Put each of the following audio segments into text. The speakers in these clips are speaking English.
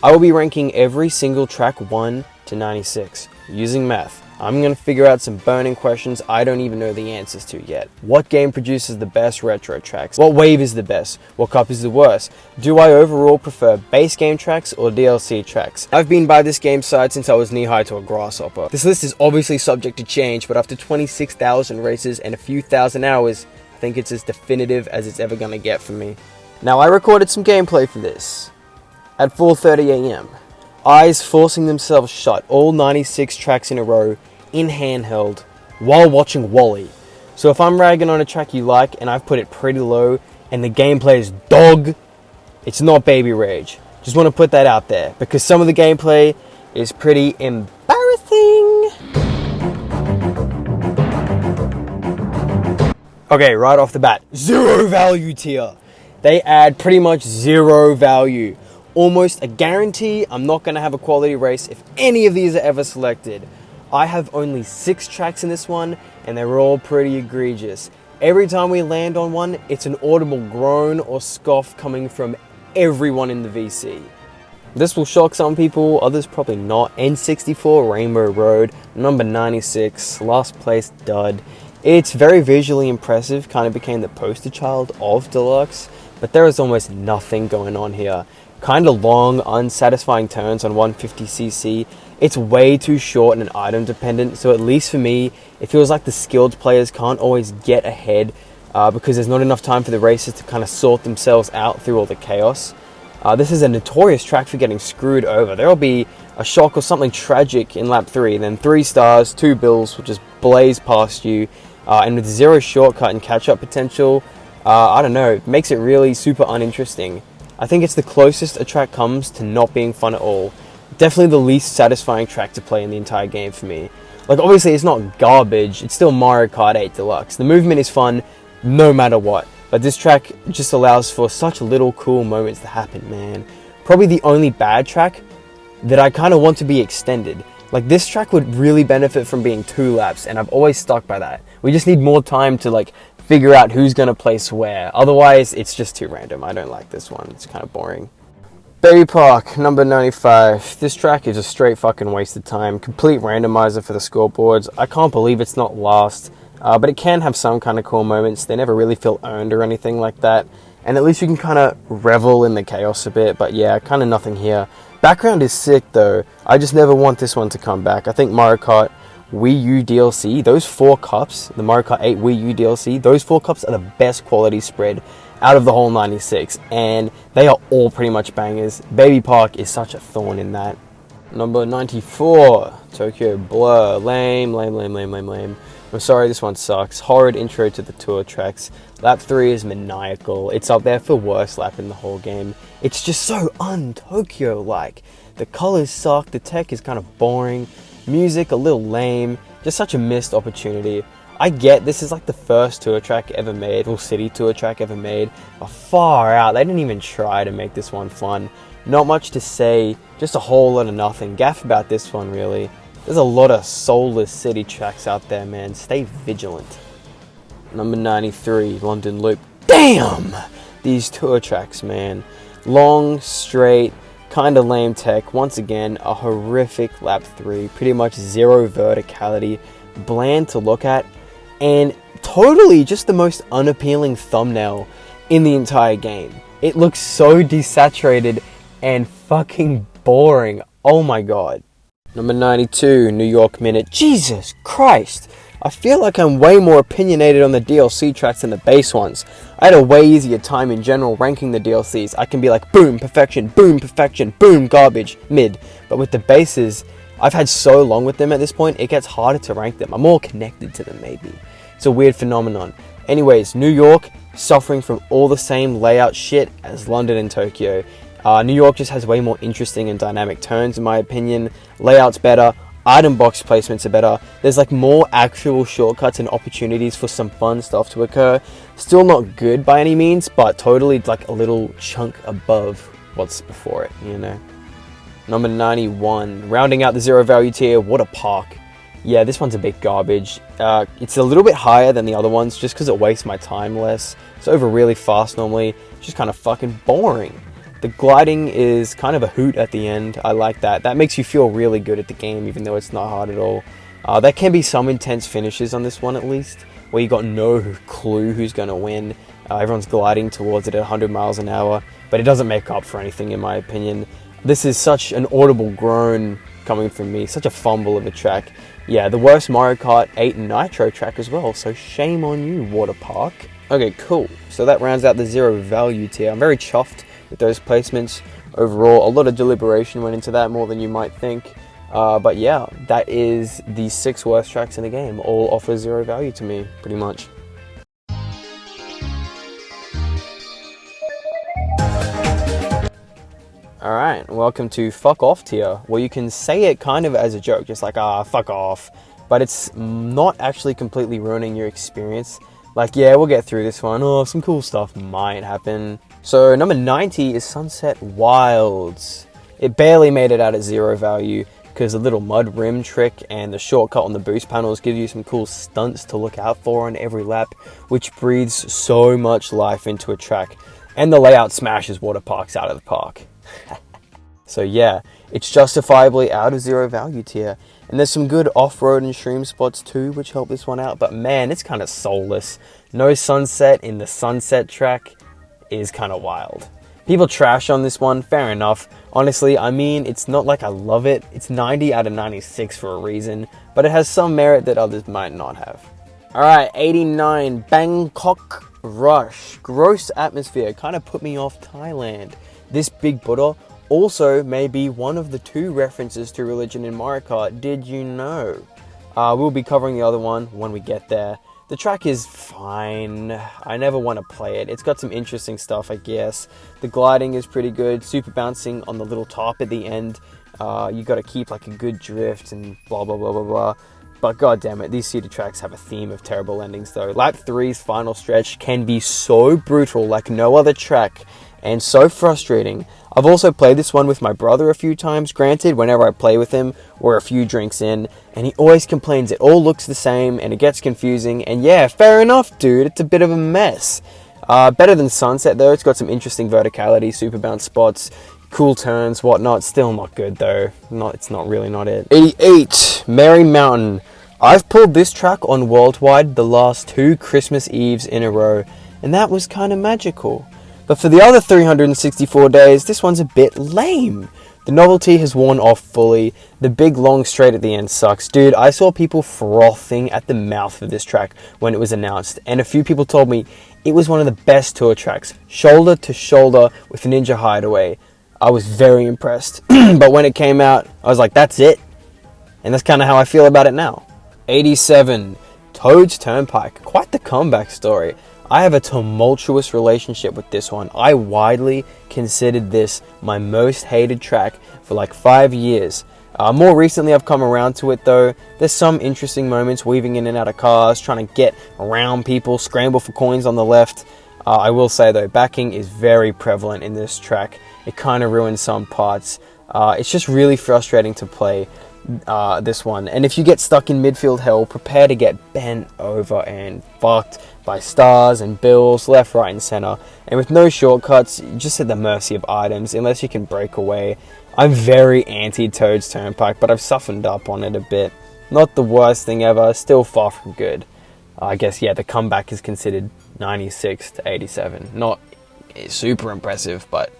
I will be ranking every single track 1 to 96 using math. I'm going to figure out some burning questions I don't even know the answers to yet. What game produces the best retro tracks? What wave is the best? What cup is the worst? Do I overall prefer base game tracks or DLC tracks? I've been by this game site since I was knee-high to a grasshopper. This list is obviously subject to change, but after 26,000 races and a few thousand hours, I think it's as definitive as it's ever going to get for me. Now, I recorded some gameplay for this at 4:30 AM. Eyes forcing themselves shut, all 96 tracks in a row, in handheld, while watching Wall-E. So if I'm ragging on a track you like, and I've put it pretty low, and the gameplay is dog, it's not baby rage. Just want to put that out there, because some of the gameplay is pretty embarrassing. Okay, right off the bat, 0 value tier. They add pretty much 0 value. Almost a guarantee I'm not going to have a quality race if any of these are ever selected. I have only 6 tracks in this one, and they're all pretty egregious. Every time we land on one, it's an audible groan or scoff coming from everyone in the VC. This will shock some people, others probably not. N64 Rainbow Road, number 96, last place dud. It's very visually impressive, kind of became the poster child of Deluxe, but there is almost nothing going on here. Kind of long, unsatisfying turns on 150cc. It's way too short and item dependent, so at least for me, it feels like the skilled players can't always get ahead because there's not enough time for the racers to kind of sort themselves out through all the chaos. This is a notorious track for getting screwed over. There'll be a shock or something tragic in lap 3, then 3 stars, 2 bills will just blaze past you, and with 0 shortcut and catch-up potential, I don't know, it makes it really super uninteresting. I think it's the closest a track comes to not being fun at all. Definitely the least satisfying track to play in the entire game for me. Like, obviously it's not garbage, it's still Mario Kart 8 Deluxe. The movement is fun no matter what, but this track just allows for such little cool moments to happen, man. Probably the only bad track that I kind of want to be extended. Like, this track would really benefit from being 2 laps, and I've always stuck by that. We just need more time to, like, figure out who's gonna place where. Otherwise, it's just too random. I don't like this one. It's kind of boring. Baby Park, number 95. This track is a straight fucking waste of time. Complete randomizer for the scoreboards. I can't believe it's not last, but it can have some kind of cool moments. They never really feel earned or anything like that. And at least you can kind of revel in the chaos a bit, but yeah, kind of nothing here. Background is sick though. I just never want this one to come back. I think Mario Kart Wii U DLC, those 4 cups, the Mario Kart 8 Wii U DLC, those 4 cups are the best quality spread out of the whole 96, and they are all pretty much bangers. Baby Park is such a thorn in that. Number 94, Tokyo Blur, lame. I'm sorry, this one sucks. Horrid intro to the tour tracks. Lap 3 is maniacal. It's up there for worst lap in the whole game. It's just so un-Tokyo-like. The colors suck, the tech is kind of boring, music a little lame, just such a missed opportunity. I get this is like the first tour track ever made, or city tour track ever made, but far out, they didn't even try to make this one fun. Not much to say, just a whole lot of nothing. Gaff about this one, really. There's a lot of soulless city tracks out there, man. Stay vigilant. Number 93, London Loop. Damn! These tour tracks, man. Long, straight, kinda lame tech. Once again, a horrific lap 3. Pretty much 0 verticality. Bland to look at. And totally just the most unappealing thumbnail in the entire game. It looks so desaturated and fucking boring. Oh my god. Number 92, New York Minute. Jesus Christ! I feel like I'm way more opinionated on the DLC tracks than the base ones. I had a way easier time in general ranking the DLCs. I can be like, boom, perfection, boom, garbage, mid. But with the bases, I've had so long with them at this point, it gets harder to rank them. I'm more connected to them, maybe. It's a weird phenomenon. Anyways, New York, suffering from all the same layout shit as London and Tokyo. New York just has way more interesting and dynamic turns, in my opinion. Layout's better. Item box placements are better. There's like more actual shortcuts and opportunities for some fun stuff to occur. Still not good by any means, but totally like a little chunk above what's before it, you know. Number 91, rounding out the 0 value tier, what a park. Yeah, this one's a bit garbage. It's a little bit higher than the other ones just because it wastes my time less. It's over really fast normally. It's just kind of fucking boring. The gliding is kind of a hoot at the end. I like that. That makes you feel really good at the game, even though it's not hard at all. There can be some intense finishes on this one at least, where you got no clue who's going to win. Everyone's gliding towards it at 100 miles an hour, but it doesn't make up for anything in my opinion. This is such an audible groan coming from me, such a fumble of a track. Yeah, the worst Mario Kart 8 Nitro track as well, so shame on you, Water Park. Okay, cool. So that rounds out the zero value tier. I'm very chuffed with those placements. Overall, a lot of deliberation went into that, more than you might think. But yeah, that is the 6 worst tracks in the game. All offer zero value to me, pretty much. Alright, welcome to fuck off tier. Well, you can say it kind of as a joke, just like, fuck off. But it's not actually completely ruining your experience. Like, yeah, we'll get through this one. Oh, some cool stuff might happen. So, number 90 is Sunset Wilds. It barely made it out at zero value because the little mud rim trick and the shortcut on the boost panels give you some cool stunts to look out for on every lap, which breathes so much life into a track. And the layout smashes water parks out of the park. So yeah, it's justifiably out of zero value tier. And there's some good off-road and stream spots too, which help this one out. But man, it's kind of soulless. No sunset in the sunset track is kind of wild. People trash on this one, fair enough. Honestly, I mean, it's not like I love it. It's 90 out of 96 for a reason, but it has some merit that others might not have. Alright, 89, Bangkok Rush. Gross atmosphere, kind of put me off Thailand. This big Buddha also may be one of the 2 references to religion in Mario Kart. Did you know? We'll be covering the other one when we get there. The track is fine. I never want to play it. It's got some interesting stuff, I guess. The gliding is pretty good. Super bouncing on the little top at the end. You got to keep like a good drift and blah, blah, blah, blah, blah. But god damn it, these seeded tracks have a theme of terrible endings though. Lap 3's final stretch can be so brutal like no other track and so frustrating. I've also played this one with my brother a few times. Granted, whenever I play with him, we're a few drinks in, and he always complains it all looks the same and it gets confusing. And yeah, fair enough, dude, it's a bit of a mess. Better than Sunset though. It's got some interesting verticality, super bounce spots, cool turns, whatnot. Still not good though. It's not really not it. 88, Merry Mountain. I've pulled this track on Worldwide the last 2 Christmas Eves in a row, and that was kind of magical. But for the other 364 days, this one's a bit lame. The novelty has worn off fully. The big long straight at the end sucks. Dude, I saw people frothing at the mouth for this track when it was announced, and a few people told me it was one of the best tour tracks, shoulder to shoulder with Ninja Hideaway. I was very impressed. But when it came out, I was like, that's it. And that's kind of how I feel about it now. 87, Toad's Turnpike. Quite the comeback story. I have a tumultuous relationship with this one. I widely considered this my most hated track for like 5 years. More recently I've come around to it though. There's some interesting moments weaving in and out of cars, trying to get around people, scramble for coins on the left. I will say though, backing is very prevalent in this track. It kind of ruins some parts. It's just really frustrating to play this one. And if you get stuck in midfield hell, prepare to get bent over and fucked by stars and bills left, right and center. And with no shortcuts, you're just at the mercy of items unless you can break away. I'm very anti Toad's Turnpike, but I've softened up on it a bit. Not the worst thing ever, still far from good. I guess, yeah, the comeback is considered 96 to 87. Not super impressive, but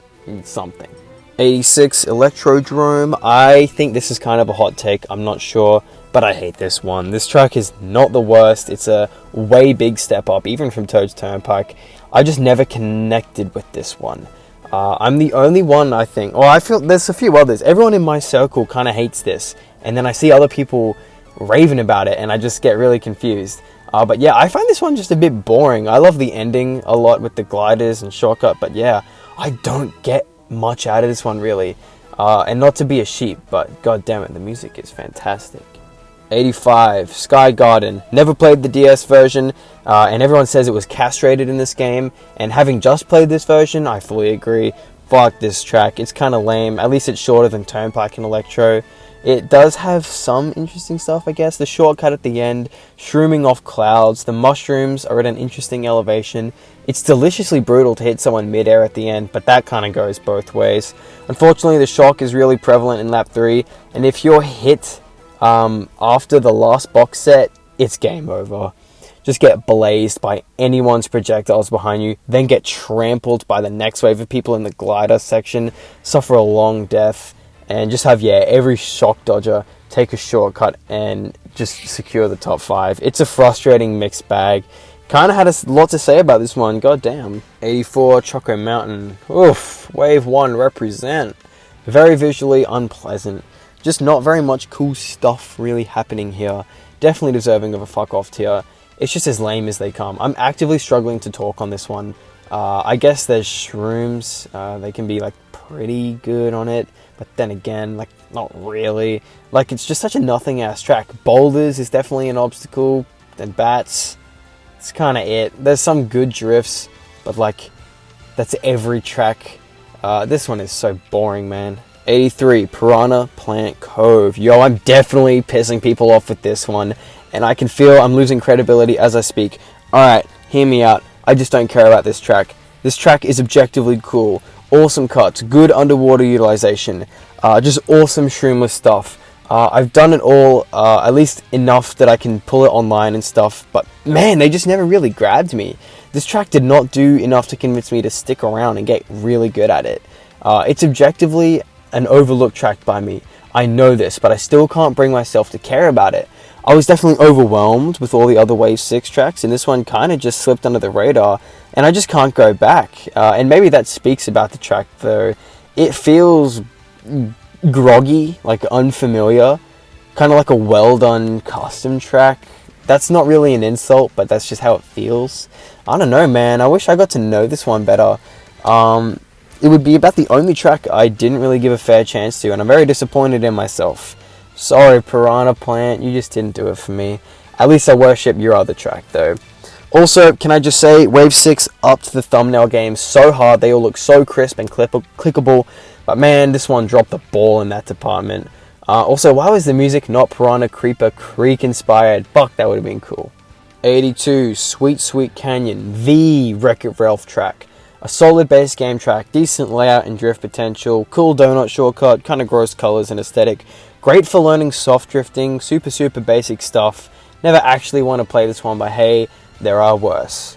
something. 86, Electrodrome. I think this is kind of a hot take, I'm not sure, but I hate this one. This track is not the worst. It's a way big step up, even from Toad's Turnpike. I just never connected with this one. I'm the only one, I think. Or I feel there's a few others. Everyone in my circle kind of hates this. And then I see other people raving about it, and I just get really confused. But yeah, I find this one just a bit boring. I love the ending a lot with the gliders and shortcut, but yeah, I don't get much out of this one really. And not to be a sheep, but god damn it, the music is fantastic. 85, Sky Garden. Never played the DS version, and everyone says it was castrated in this game, and having just played this version, I fully agree. Fuck this track, it's kind of lame. At least it's shorter than Turnpike and Electro. It does have some interesting stuff, I guess. The shortcut at the end, shrooming off clouds, the mushrooms are at an interesting elevation. It's deliciously brutal to hit someone mid-air at the end, but that kind of goes both ways. Unfortunately, the shock is really prevalent in lap 3, and if you're hit after the last box set, it's game over. Just get blazed by anyone's projectiles behind you, then get trampled by the next wave of people in the glider section, suffer a long death, and just have, every shock dodger take a shortcut and just secure the top 5. It's a frustrating mixed bag. Kind of had a lot to say about this one, goddamn. 84 Choco Mountain, oof, wave 1 represent. Very visually unpleasant. Just not very much cool stuff really happening here. Definitely deserving of a fuck off tier. It's just as lame as they come. I'm actively struggling to talk on this one. I guess there's shrooms. They can be like pretty good on it, but then again, like not really. Like it's just such a nothing ass track. Boulders is definitely an obstacle. Then bats. It's kind of it. There's some good drifts, but like that's every track. This one is so boring, man. 83 Piranha Plant Cove. Yo, I'm definitely pissing people off with this one. And I can feel I'm losing credibility as I speak. Alright, hear me out. I just don't care about this track. This track is objectively cool. Awesome cuts. Good underwater utilization. Just awesome shroomless stuff. I've done it all, at least enough that I can pull it online and stuff. But man, they just never really grabbed me. This track did not do enough to convince me to stick around and get really good at it. It's objectively an overlooked track by me. I know this, but I still can't bring myself to care about it. I was definitely overwhelmed with all the other Wave 6 tracks, and this one kind of just slipped under the radar, and I just can't go back. And maybe that speaks about the track, though. It feels groggy, like unfamiliar, kind of like a well-done custom track. That's not really an insult, but that's just how it feels. I don't know, man. I wish I got to know this one better. It would be about the only track I didn't really give a fair chance to, and I'm very disappointed in myself. Sorry, Piranha Plant, you just didn't do it for me. At least I worship your other track, though. Also, can I just say, Wave 6 upped the thumbnail game so hard, they all look so crisp and clickable, but man, this one dropped the ball in that department. Also, why was the music not Piranha Creeper Creek inspired? Fuck, that would have been cool. 82, Sweet Sweet Canyon, the Wreck-It Ralph track. A solid base game track, decent layout and drift potential, cool donut shortcut, kind of gross colors and aesthetic. Great for learning soft drifting, super basic stuff. Never actually want to play this one, but hey, there are worse.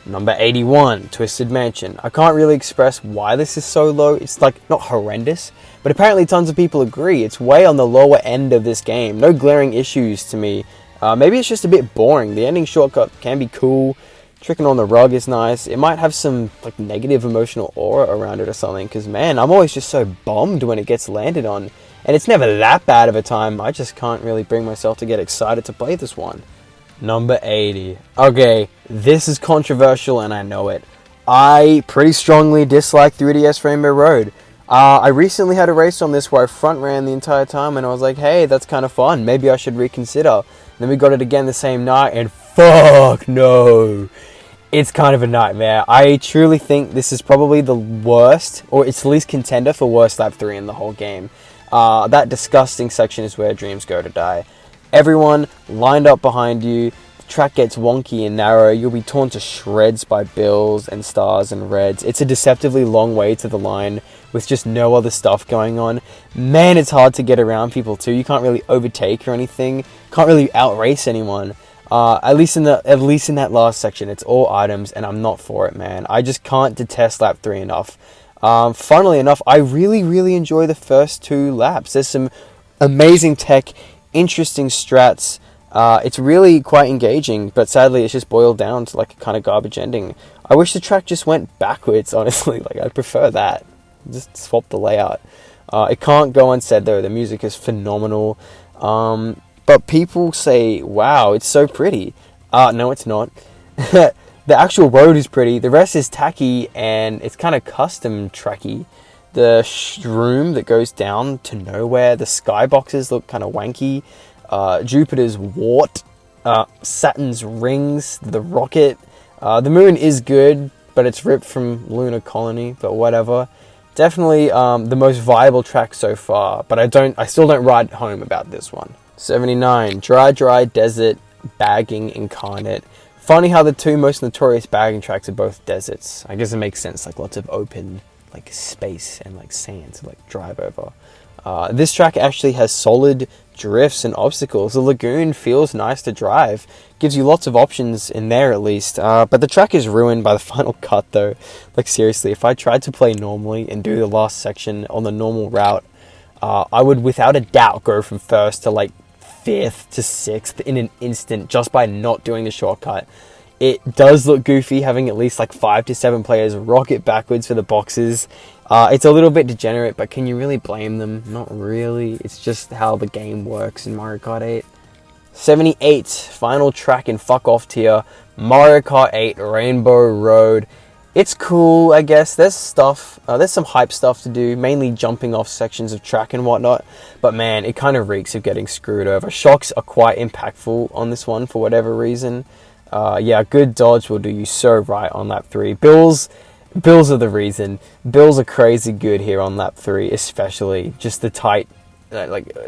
Number 81, Twisted Mansion. I can't really express why this is so low. It's like not horrendous, but apparently tons of people agree. It's way on the lower end of this game. No glaring issues to me. Maybe it's just a bit boring. The ending shortcut can be cool. Tricking on the rug is nice. It might have some like negative emotional aura around it or something, because man, I'm always just so bummed when it gets landed on. And it's never that bad of a time. I just can't really bring myself to get excited to play this one. Number 80. Okay, this is controversial and I know it. I pretty strongly dislike 3DS Rainbow Road. I recently had a race on this where I front ran the entire time and I was like, hey, that's kind of fun. Maybe I should reconsider. Then we got it again the same night and fuck no. It's kind of a nightmare. I truly think this is probably the worst, or it's the least contender for worst lap 3 in the whole game. That disgusting section is where dreams go to die. Everyone lined up behind you, the track gets wonky and narrow, you'll be torn to shreds by bills and stars and reds. It's a deceptively long way to the line with just no other stuff going on. Man, it's hard to get around people too. You can't really overtake or anything, can't really outrace anyone. At least in that last section, it's all items and I'm not for it, man. I just can't detest lap 3 enough. Funnily enough, I really enjoy the first 2 laps. There's some amazing tech, interesting strats. It's really quite engaging, but sadly it's just boiled down to like a kind of garbage ending. I wish the track just went backwards, honestly. Like, I'd prefer that. Just swap the layout. It can't go unsaid though, the music is phenomenal. But people say, wow, it's so pretty. No, it's not. The actual road is pretty. The rest is tacky and it's kind of custom tracky. The shroom that goes down to nowhere. The skyboxes look kind of wanky. Jupiter's wart. Saturn's rings. The rocket. The moon is good, but it's ripped from Lunar Colony, but whatever. Definitely the most viable track so far, but I still don't ride home about this one. 79, Dry Desert, Bagging Incarnate. Funny how the two most notorious bagging tracks are both deserts. I guess it makes sense, like lots of open like space and like sand to like drive over. This track actually has solid drifts and obstacles. The lagoon feels nice to drive, gives you lots of options in there at least, but the track is ruined by the final cut though. Like seriously, if I tried to play normally and do the last section on the normal route, I would without a doubt go from first to like 5th to 6th in an instant just by not doing the shortcut. It does look goofy having at least like 5 to 7 players rocket backwards for the boxes. It's a little bit degenerate, but can you really blame them? Not really. It's just how the game works in Mario Kart 8. 78, final track in fuck off tier, Mario Kart 8 Rainbow Road. It's cool, I guess. There's some hype stuff to do, mainly jumping off sections of track and whatnot. But man, it kind of reeks of getting screwed over. Shocks are quite impactful on this one for whatever reason. Yeah, good dodge will do you so right on lap 3. Bills are the reason. Bills are crazy good here on lap 3, especially. Just the tight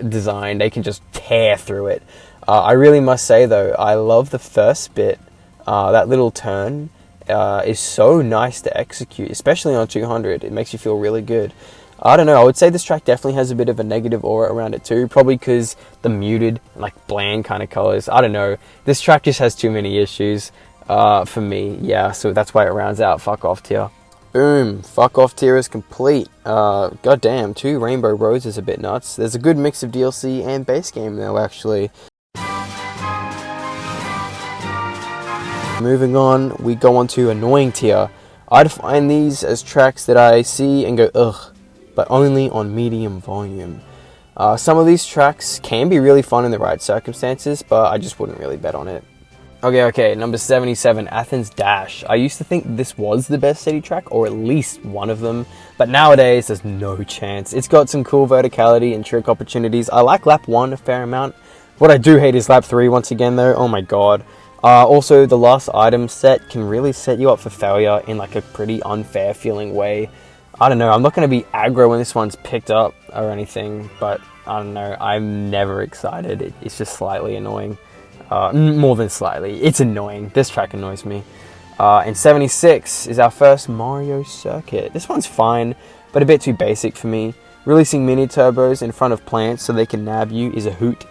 design. They can just tear through it. I really must say though, I love the first bit. That little turn is so nice to execute, especially on 200. It makes you feel really good. I don't know, I would say this track definitely has a bit of a negative aura around it too, probably because the muted, like bland kind of colors. I don't know, this track just has too many issues for me, yeah, so that's why it rounds out fuck off tier. Boom, fuck off tier is complete. God damn, 2 Rainbow Roads is a bit nuts. There's a good mix of DLC and base game though, actually. Moving on, we go on to annoying tier. I define these as tracks that I see and go ugh, but only on medium volume. Some of these tracks can be really fun in the right circumstances, but I just wouldn't really bet on it. Okay, number 77, Athens Dash. I used to think this was the best city track, or at least one of them, but nowadays there's no chance. It's got some cool verticality and trick opportunities. I like lap 1 a fair amount. What I do hate is lap 3 once again though, oh my god. Also, the last item set can really set you up for failure in like a pretty unfair feeling way. I don't know, I'm not going to be aggro when this one's picked up or anything, but I don't know, I'm never excited. It's just slightly annoying. More than slightly, it's annoying. This track annoys me. And 76 is our first Mario circuit. This one's fine, but a bit too basic for me. Releasing mini turbos in front of plants so they can nab you is a hoot.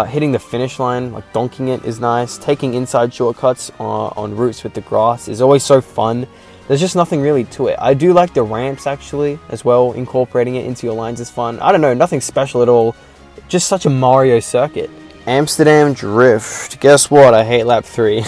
Hitting the finish line, like donking it, is nice. Taking inside shortcuts on routes with the grass is always so fun. There's just nothing really to it. I do like the ramps actually as well. Incorporating it into your lines is fun. I don't know, nothing special at all. Just such a Mario circuit. Amsterdam Drift. Guess what? I hate lap 3.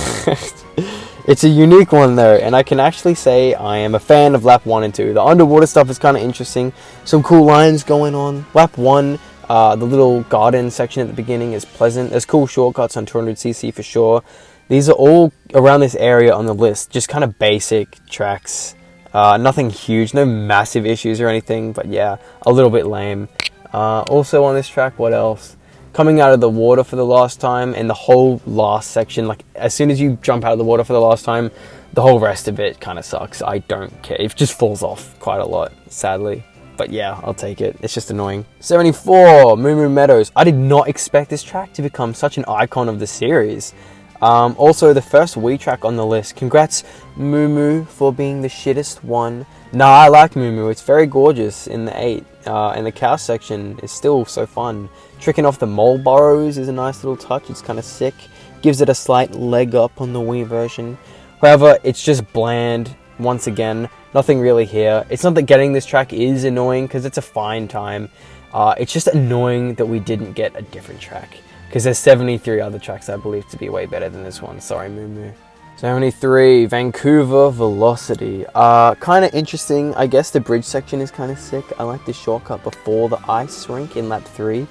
It's a unique one though, and I can actually say I am a fan of lap 1 and 2. The underwater stuff is kind of interesting. Some cool lines going on. Lap 1, the little garden section at the beginning is pleasant. There's cool shortcuts on 200cc for sure. These are all around this area on the list. Just kind of basic tracks. Nothing huge, no massive issues or anything, but yeah, a little bit lame. Also on this track, what else? Coming out of the water for the last time, and the whole last section, like as soon as you jump out of the water for the last time, the whole rest of it kind of sucks. I don't care. It just falls off quite a lot, sadly. But yeah, I'll take it. It's just annoying. 74, Moo Moo Meadows. I did not expect this track to become such an icon of the series. Also, the first Wii track on the list. Congrats, Moo Moo, for being the shittest one. Nah, I like Moo Moo. It's very gorgeous in the 8. And the cow section is still so fun. Tricking off the mole burrows is a nice little touch. It's kind of sick. Gives it a slight leg up on the Wii version. However, it's just bland. Once again, nothing really here. It's not that getting this track is annoying, because it's a fine time. It's just annoying that we didn't get a different track, because there's 73 other tracks I believe to be way better than this one. Sorry, Moo Moo. 73, Vancouver Velocity. Kind of interesting. I guess the bridge section is kind of sick. I like the shortcut before the ice rink in lap 3.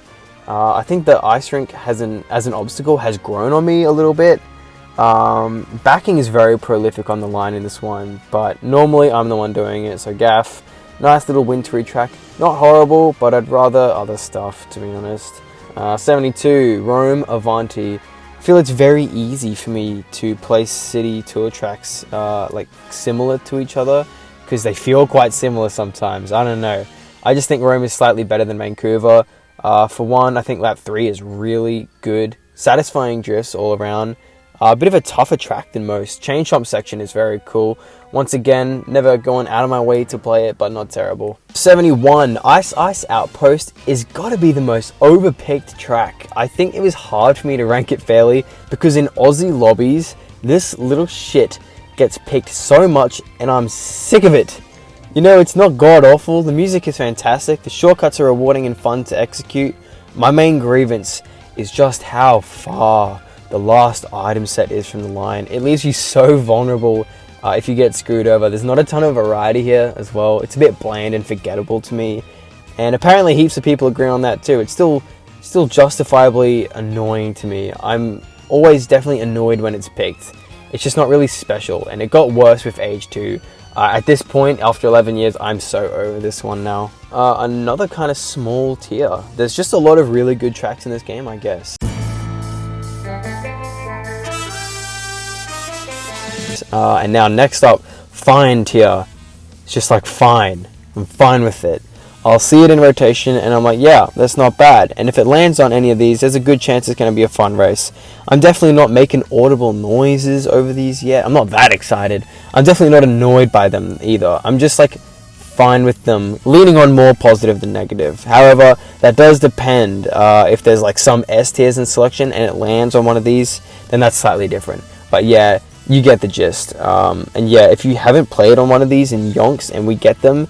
I think the ice rink as an obstacle has grown on me a little bit. Backing is very prolific on the line in this one, but normally I'm the one doing it, so gaff. Nice little wintry track. Not horrible, but I'd rather other stuff, to be honest. 72, Rome Avanti. I feel it's very easy for me to place city tour tracks like similar to each other, because they feel quite similar sometimes. I don't know. I just think Rome is slightly better than Vancouver. For one, I think lap 3 is really good. Satisfying drifts all around. A bit of a tougher track than most. Chain Chomp section is very cool. Once again, never going out of my way to play it, but not terrible. 71, Ice Ice Outpost is gotta be the most overpicked track. I think it was hard for me to rank it fairly because in Aussie lobbies, this little shit gets picked so much and I'm sick of it. You know, it's not god awful, the music is fantastic, the shortcuts are rewarding and fun to execute. My main grievance is just how far the last item set is from the line. It leaves you so vulnerable if you get screwed over. There's not a ton of variety here as well. It's a bit bland and forgettable to me. And apparently heaps of people agree on that too. It's still justifiably annoying to me. I'm always definitely annoyed when it's picked. It's just not really special, and it got worse with age too. At this point, after 11 years, I'm so over this one now. Another kind of small tier. There's just a lot of really good tracks in this game, I guess. And now next up, fine tier. It's just like fine. I'm fine with it. I'll see it in rotation and I'm like, yeah, that's not bad. And if it lands on any of these, there's a good chance it's going to be a fun race. I'm definitely not making audible noises over these yet. I'm not that excited. I'm definitely not annoyed by them either. I'm just like fine with them, leaning on more positive than negative. However, that does depend. If there's like some S tiers in selection and it lands on one of these, then that's slightly different. But yeah, you get the gist. And yeah, if you haven't played on one of these in Yonks and we get them,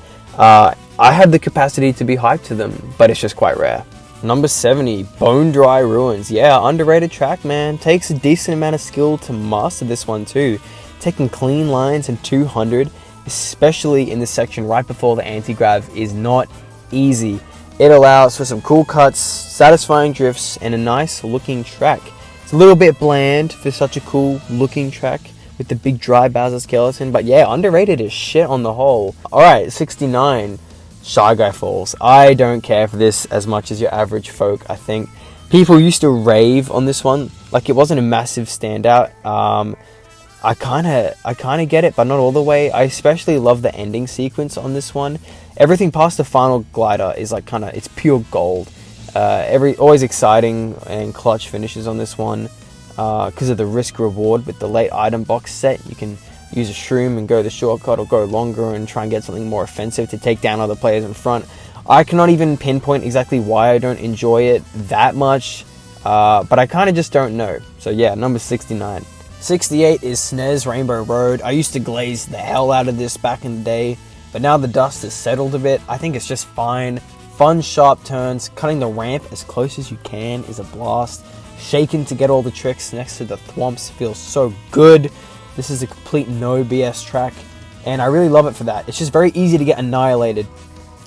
I have the capacity to be hyped to them, but it's just quite rare. Number 70, Bone Dry Ruins. Yeah, underrated track, man. Takes a decent amount of skill to master this one too. Taking clean lines in 200, especially in the section right before the anti-grav, is not easy. It allows for some cool cuts, satisfying drifts, and a nice looking track. It's a little bit bland for such a cool looking track with the big dry Bowser skeleton, but yeah, underrated as shit on the whole. Alright, 69. Shy Guy Falls. I don't care for this as much as your average folk, I think. People used to rave on this one. Like, it wasn't a massive standout. I kind of get it, but not all the way. I especially love the ending sequence on this one. Everything past the final glider is like it's pure gold. Always exciting and clutch finishes on this one. Because of the risk reward with the late item box set, you can use a shroom and go the shortcut or go longer and try and get something more offensive to take down other players in front. I cannot even pinpoint exactly why I don't enjoy it that much, but I kind of just don't know. So yeah, number 69. 68 is SNES Rainbow Road. I used to glaze the hell out of this back in the day, but now the dust has settled a bit. I think it's just fine. Fun sharp turns, cutting the ramp as close as you can is a blast. Shaking to get all the tricks next to the thwomps feels so good. This is a complete no BS track, and I really love it for that. It's just very easy to get annihilated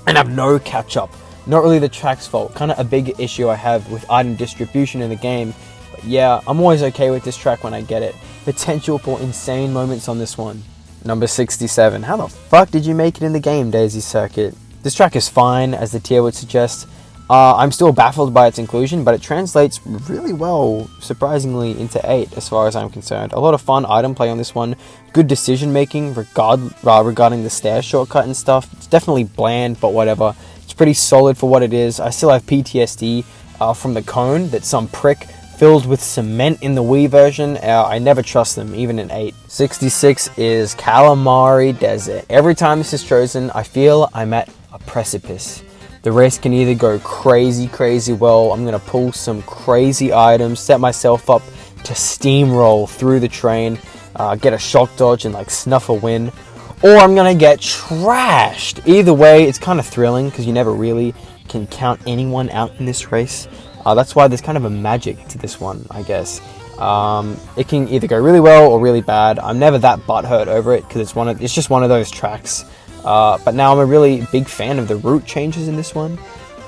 and have no catch up. Not really the track's fault, kind of a big issue I have with item distribution in the game. But yeah, I'm always okay with this track when I get it. Potential for insane moments on this one. Number 67. How the fuck did you make it in the game, Daisy Circuit? This track is fine, as the tier would suggest. I'm still baffled by its inclusion, but it translates really well, surprisingly, into 8 as far as I'm concerned. A lot of fun item play on this one, good decision making regarding the stair shortcut and stuff. It's definitely bland, but whatever. It's pretty solid for what it is. I still have PTSD from the cone that some prick filled with cement in the Wii version. I never trust them, even in 8. 66 is Calamari Desert. Every time this is chosen, I feel I'm at a precipice. The race can either go crazy well, I'm going to pull some crazy items, set myself up to steamroll through the train, get a shock dodge and like snuff a win, or I'm going to get trashed. Either way, it's kind of thrilling because you never really can count anyone out in this race. That's why there's kind of a magic to this one, I guess. It can either go really well or really bad. I'm never that butthurt over it because it's just one of those tracks. But now I'm a really big fan of the route changes in this one.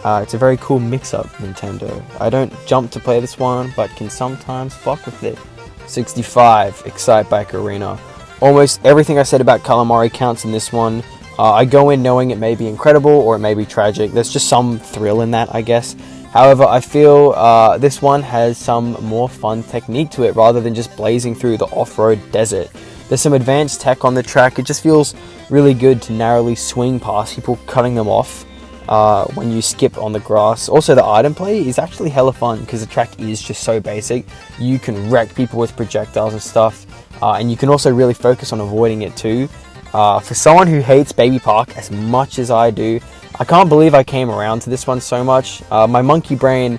It's a very cool mix-up, Nintendo. I don't jump to play this one, but can sometimes fuck with it. 65, Excite Bike Arena. Almost everything I said about Calamari counts in this one. I go in knowing it may be incredible or it may be tragic. There's just some thrill in that, I guess. However, I feel this one has some more fun technique to it rather than just blazing through the off-road desert. There's some advanced tech on the track. It just feels really good to narrowly swing past people, cutting them off when you skip on the grass. Also, the item play is actually hella fun because the track is just so basic. You can wreck people with projectiles and stuff, and you can also really focus on avoiding it too. For someone who hates Baby Park as much as I do, I can't believe I came around to this one so much. My monkey brain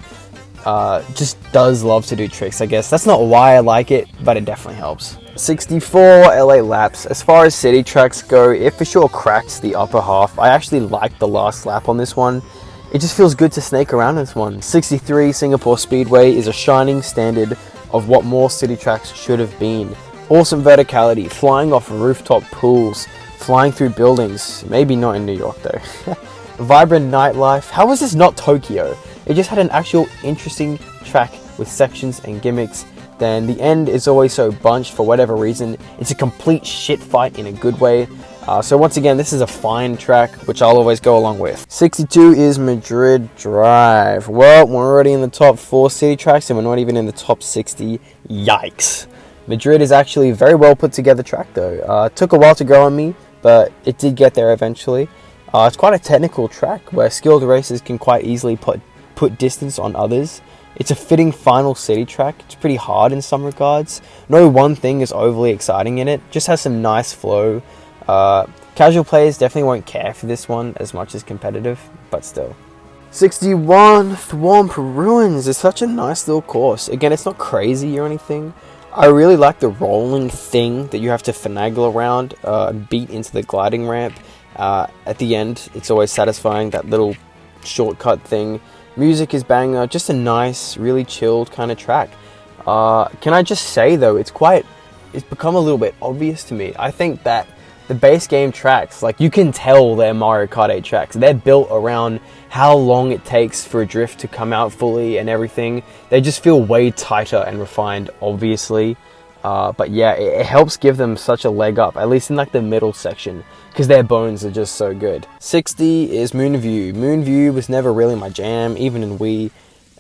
just does love to do tricks, I guess. That's not why I like it, but it definitely helps. 64 LA laps. As far as city tracks go, it for sure cracks the upper half. I actually like the last lap on this one. It just feels good to snake around this one. 63 Singapore Speedway is a shining standard of what more city tracks should have been. Awesome verticality, flying off rooftop pools, flying through buildings. Maybe not in New York though. Vibrant nightlife. How was this not Tokyo? It just had an actual interesting track with sections and gimmicks. Then the end is always so bunched for whatever reason. It's a complete shit fight in a good way. So once again, this is a fine track, which I'll always go along with. 62 is Madrid Drive. Well, we're already in the top 4 city tracks and we're not even in the top 60. Yikes. Madrid is actually a very well put together track though. It took a while to grow on me, but it did get there eventually. It's quite a technical track where skilled racers can quite easily put distance on others. It's a fitting final city track. It's pretty hard in some regards. No one thing is overly exciting in it. Just has some nice flow. Casual players definitely won't care for this one as much as competitive, but still. 61 Thwomp Ruins is such a nice little course. Again, it's not crazy or anything. I really like the rolling thing that you have to finagle around and beat into the gliding ramp. At the end, it's always satisfying, that little shortcut thing. Music is banger, just a nice, really chilled kind of track. Can I just say though, it's become a little bit obvious to me. I think that the base game tracks, like you can tell they're Mario Kart 8 tracks. They're built around how long it takes for a drift to come out fully and everything. They just feel way tighter and refined, obviously. But yeah, it helps give them such a leg up, at least in like the middle section, because their bones are just so good. 60 is Moonview. Moonview was never really my jam, even in Wii.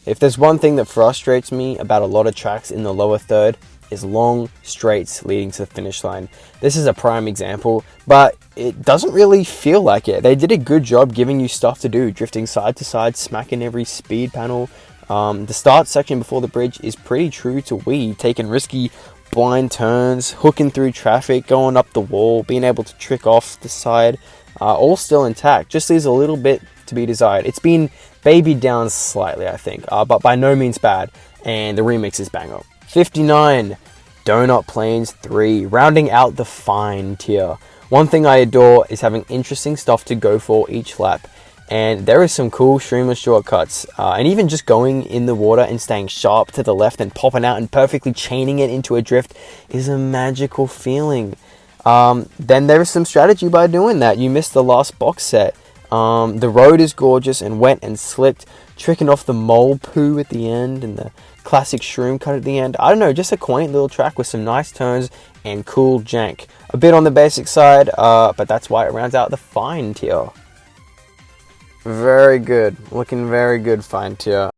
If there's one thing that frustrates me about a lot of tracks in the lower third, is long straights leading to the finish line. This is a prime example, but it doesn't really feel like it. They did a good job giving you stuff to do, drifting side to side, smacking every speed panel. The start section before the bridge is pretty true to Wii, taking risky blind turns, hooking through traffic, going up the wall, being able to trick off the side, all still intact. Just leaves a little bit to be desired. It's been babied down slightly, I think, but by no means bad, and the remix is banger. 59, Donut Plains 3, rounding out the fine tier. One thing I adore is having interesting stuff to go for each lap, and there is some cool streamless shortcuts, and even just going in the water and staying sharp to the left and popping out and perfectly chaining it into a drift is a magical feeling. Then there is some strategy by doing that. You missed the last box set. The road is gorgeous and wet and slicked, tricking off the mole poo at the end and the classic shroom cut at the end. I don't know, just a quaint little track with some nice turns and cool jank. A bit on the basic side, but that's why it rounds out the fine tier. Very good, looking very good, fine tier.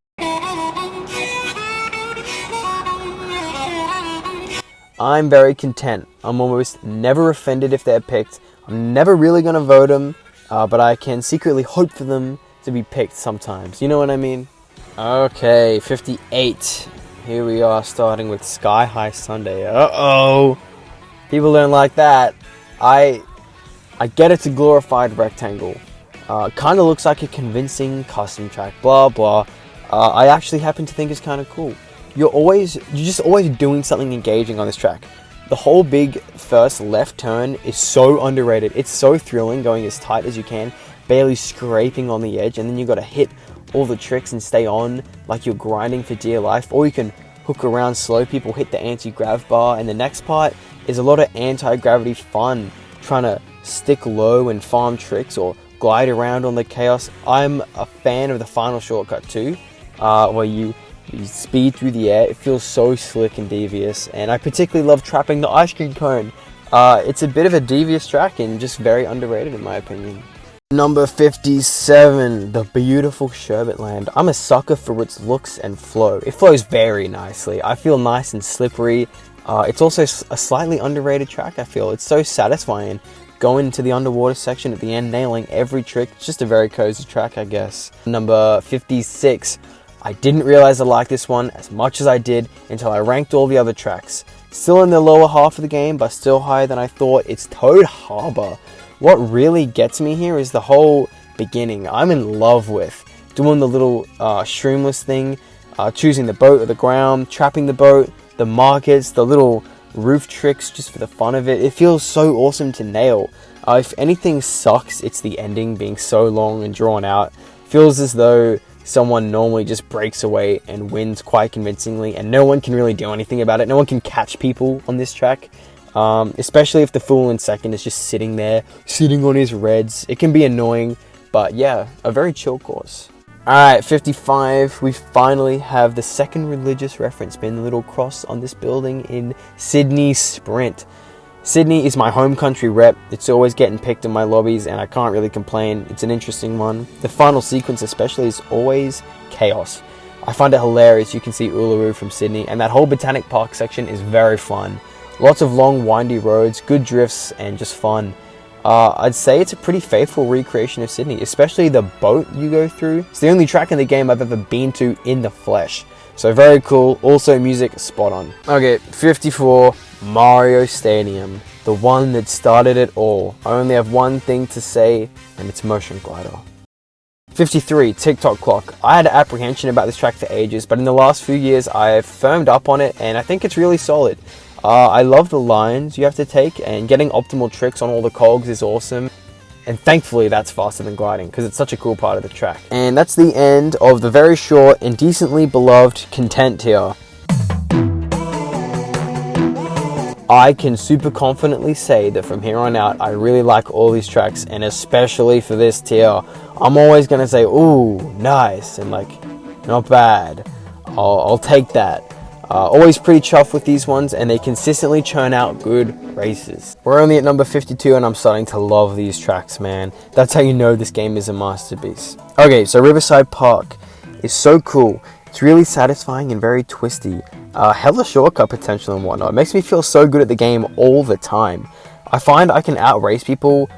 I'm very content. I'm almost never offended if they're picked. I'm never really gonna vote them, but I can secretly hope for them to be picked sometimes. You know what I mean? Okay, 58. Here we are, starting with Sky High Sunday. Uh-oh! People don't like that. I get it's a glorified rectangle. Kind of looks like a convincing custom track, blah blah. I actually happen to think it's kind of cool. You're just always doing something engaging on this track. The whole big first left turn is so underrated. It's so thrilling, going as tight as you can, barely scraping on the edge, and then you got to hit all the tricks and stay on like you're grinding for dear life. Or you can hook around slow people, hit the anti-grav bar, and the next part is a lot of anti-gravity fun, trying to stick low and farm tricks or glide around on the chaos. I'm a fan of the final shortcut too, where you speed through the air. It feels so slick and devious, and I particularly love trapping the ice cream cone. It's a bit of a devious track and just very underrated in my opinion. Number 57, the beautiful Sherbet Land. I'm a sucker for its looks and flow. It flows very nicely. I feel nice and slippery, It's also a slightly underrated track, I feel. It's so satisfying. Going into the underwater section at the end, nailing every trick. It's just a very cozy track, I guess. Number 56. I didn't realize I liked this one as much as I did until I ranked all the other tracks. Still in the lower half of the game, but still higher than I thought. It's Toad Harbor. What really gets me here is the whole beginning. I'm in love with doing the little shroomless thing, choosing the boat or the ground, trapping the boat, the markets, the little roof tricks just for the fun of it. It feels so awesome to nail. If anything sucks, it's the ending being so long and drawn out. Feels as though someone normally just breaks away and wins quite convincingly, and no one can really do anything about it. No one can catch people on this track, especially if the fool in second is just sitting there, sitting on his reds. It can be annoying, but yeah, a very chill course. Alright, 55, we finally have the second religious reference, been the little cross on this building in Sydney Sprint. Sydney is my home country rep. It's always getting picked in my lobbies and I can't really complain. It's an interesting one. The final sequence especially is always chaos. I find it hilarious. You can see Uluru from Sydney, and that whole Botanic Park section is very fun. Lots of long windy roads, good drifts, and just fun. I'd say it's a pretty faithful recreation of Sydney, especially the boat you go through. It's the only track in the game I've ever been to in the flesh. So very cool. Also music spot on. Okay, 54, Mario Stadium. The one that started it all. I only have one thing to say, and it's Motion Glider. 53, TikTok Clock. I had apprehension about this track for ages, but in the last few years I've firmed up on it and I think it's really solid. I love the lines you have to take, and getting optimal tricks on all the cogs is awesome. And thankfully that's faster than gliding because it's such a cool part of the track. And that's the end of the very short and decently beloved content tier. I can super confidently say that from here on out I really like all these tracks, and especially for this tier. I'm always going to say, ooh, nice, and like, not bad. I'll take that. Always pretty chuffed with these ones, and they consistently churn out good races. We're only at number 52 and I'm starting to love these tracks, man. That's how you know this game is a masterpiece. Okay, so Riverside Park is so cool. It's really satisfying and very twisty. Hella shortcut potential and whatnot. It makes me feel so good at the game all the time. I find I can outrace people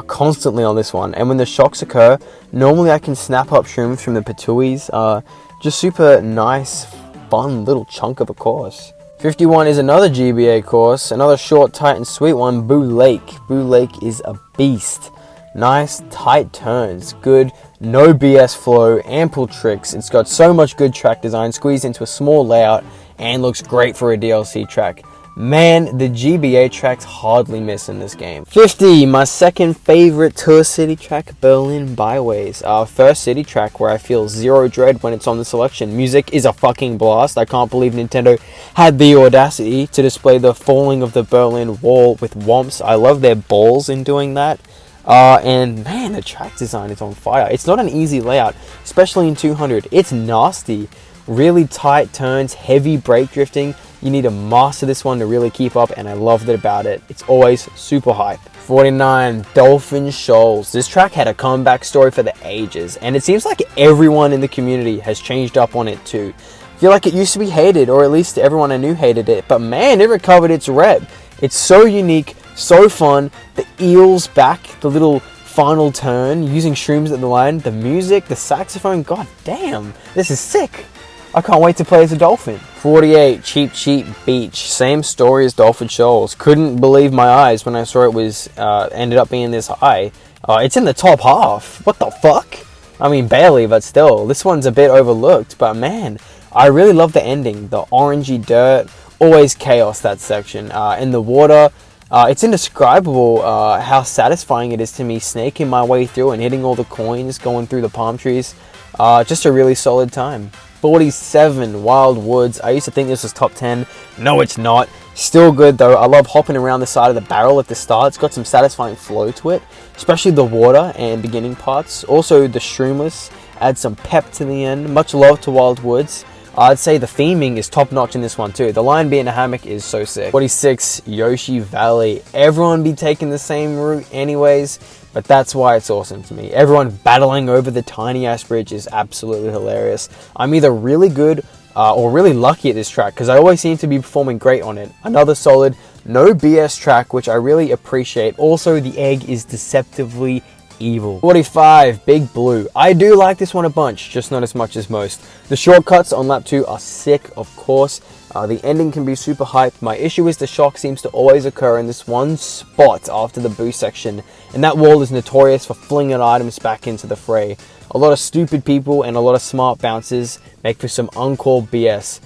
constantly on this one, and when the shocks occur, normally I can snap up shrooms from the patuis. Just super nice, fun little chunk of a course. 51 is another GBA course, another short, tight and sweet one, Boo Lake. Boo Lake is a beast. Nice, tight turns, good, no BS flow, ample tricks. It's got so much good track design squeezed into a small layout and looks great for a DLC track. Man, the GBA tracks hardly miss in this game. 50, my second favorite tour city track, Berlin Byways. Our first city track where I feel zero dread when it's on the selection. Music is a fucking blast. I can't believe Nintendo had the audacity to display the falling of the Berlin Wall with womps. I love their balls in doing that. And man, the track design is on fire. It's not an easy layout, especially in 200. It's nasty. Really tight turns, heavy brake drifting. You need to master this one to really keep up, and I loved it about it. It's always super hype. 49, Dolphin Shoals. This track had a comeback story for the ages, and it seems like everyone in the community has changed up on it too. I feel like it used to be hated, or at least everyone I knew hated it, but man, it recovered its rep. It's so unique, so fun. The eels back, the little final turn, using shrooms at the line, the music, the saxophone, god damn, this is sick. I can't wait to play as a dolphin. 48, Cheap Cheap Beach. Same story as Dolphin Shoals. Couldn't believe my eyes when I saw it was ended up being this high. It's in the top half. What the fuck? I mean, barely, but still. This one's a bit overlooked, but man, I really love the ending. The orangey dirt. Always chaos, that section. In the water. It's indescribable how satisfying it is to me snaking my way through and hitting all the coins, going through the palm trees. Just a really solid time. 47, Wild Woods. I used to think this was top 10. No, it's not. Still good though. I love hopping around the side of the barrel at the start. It's got some satisfying flow to it, especially the water and beginning parts. Also, the shroomless adds some pep to the end. Much love to Wild Woods. I'd say the theming is top notch in this one too. The lion being a hammock is so sick. 46, Yoshi Valley. Everyone be taking the same route anyways, but that's why it's awesome to me. Everyone battling over the tiny ass bridge is absolutely hilarious. I'm either really good or really lucky at this track, because I always seem to be performing great on it. Another solid, no BS track, which I really appreciate. Also, the egg is deceptively evil. 45, Big Blue. I do like this one a bunch, just not as much as most. The shortcuts on lap 2 are sick, of course. The ending can be super hype. My issue is the shock seems to always occur in this one spot after the boost section, and that wall is notorious for flinging items back into the fray. A lot of stupid people and a lot of smart bounces make for some uncalled BS.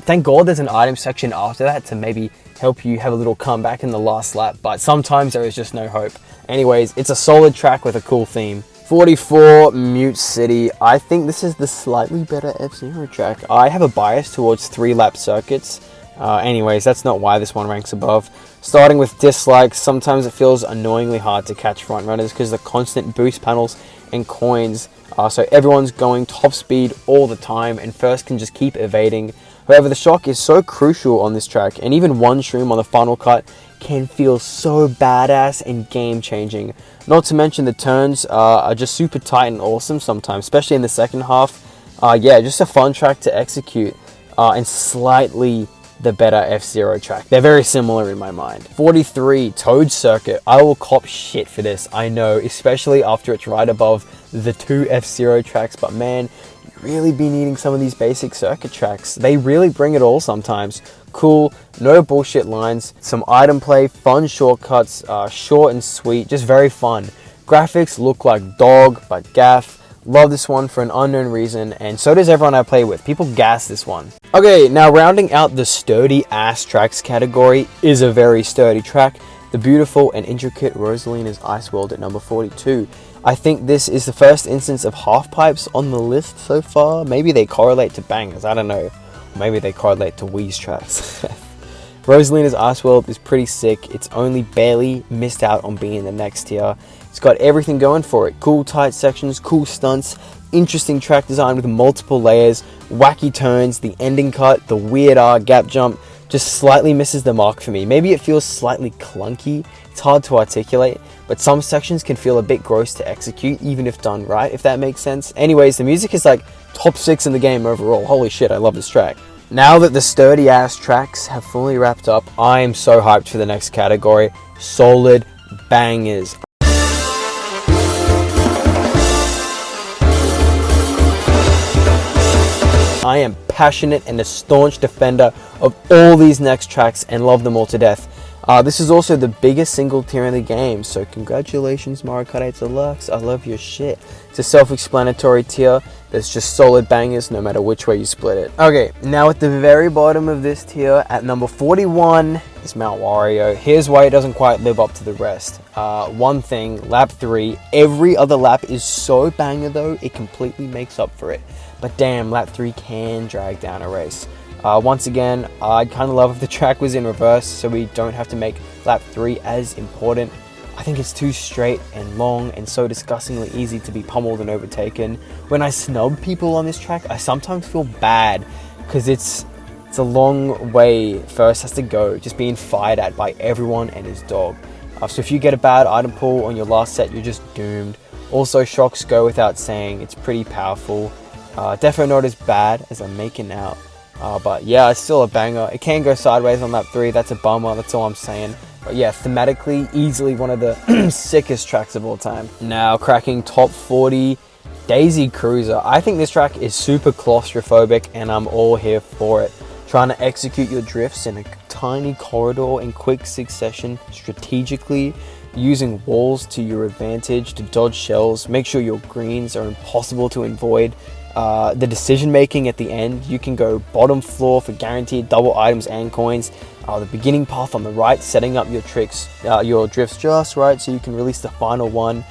Thank God there's an item section after that to maybe help you have a little comeback in the last lap, but sometimes there is just no hope. Anyways, it's a solid track with a cool theme. 44, Mute City. I think this is the slightly better F-Zero track. I have a bias towards 3-lap circuits. Anyways, that's not why this one ranks above. Starting with dislikes, sometimes it feels annoyingly hard to catch front runners because the constant boost panels and coins. So everyone's going top speed all the time and first can just keep evading. However, the shock is so crucial on this track, and even one shroom on the final cut can feel so badass and game changing. Not to mention the turns are just super tight and awesome sometimes, especially in the second half. Yeah, just a fun track to execute, and slightly the better F-Zero track. They're very similar in my mind. 43, Toad Circuit. I will cop shit for this, I know, especially after it's right above the 2 F-Zero tracks, but man, you really be needing some of these basic circuit tracks. They really bring it all sometimes. Cool, no bullshit lines, some item play, fun shortcuts, short and sweet, just very fun. Graphics look like dog, but gaff. Love this one for an unknown reason, and so does everyone I play with. People gas this one. Okay, now rounding out the sturdy ass tracks category is a very sturdy track. The beautiful and intricate Rosalina's Ice World at number 42. I think this is the first instance of half pipes on the list so far. Maybe they correlate to bangers, I don't know. Maybe they correlate to Wii's tracks. Rosalina's Ice World is pretty sick. It's only barely missed out on being in the next tier. It's got everything going for it. Cool tight sections, cool stunts, interesting track design with multiple layers, wacky turns, the ending cut, the weird gap jump just slightly misses the mark for me. Maybe it feels slightly clunky. It's hard to articulate, but some sections can feel a bit gross to execute even if done right, if that makes sense. Anyways, the music is like top 6 in the game overall. Holy shit, I love this track. Now that the sturdy ass tracks have fully wrapped up, I am so hyped for the next category. Solid bangers. I am passionate and a staunch defender of all these next tracks and love them all to death. This is also the biggest single tier in the game, so congratulations Mario Kart 8 Deluxe, I love your shit. It's a self-explanatory tier that's just solid bangers no matter which way you split it. Okay, now at the very bottom of this tier, at number 41, is Mount Wario. Here's why it doesn't quite live up to the rest. One thing, lap 3, every other lap is so banger though, it completely makes up for it. But damn, lap 3 can drag down a race. Once again, I'd kind of love if the track was in reverse so we don't have to make lap 3 as important. I think it's too straight and long and so disgustingly easy to be pummeled and overtaken. When I snub people on this track, I sometimes feel bad because it's a long way first has to go, just being fired at by everyone and his dog. So if you get a bad item pull on your last set, you're just doomed. Also, shocks go without saying, it's pretty powerful. Definitely not as bad as I'm making out. But yeah, it's still a banger. It can go sideways on lap 3, that's a bummer, that's all I'm saying. But yeah, thematically, easily one of the sickest tracks of all time. Now, cracking top 40, Daisy Cruiser. I think this track is super claustrophobic and I'm all here for it. Trying to execute your drifts in a tiny corridor in quick succession strategically, using walls to your advantage to dodge shells, make sure your greens are impossible to avoid. The decision making at the end, you can go bottom floor for guaranteed double items and coins. The beginning path on the right, setting up your your drifts just right so you can release the final one.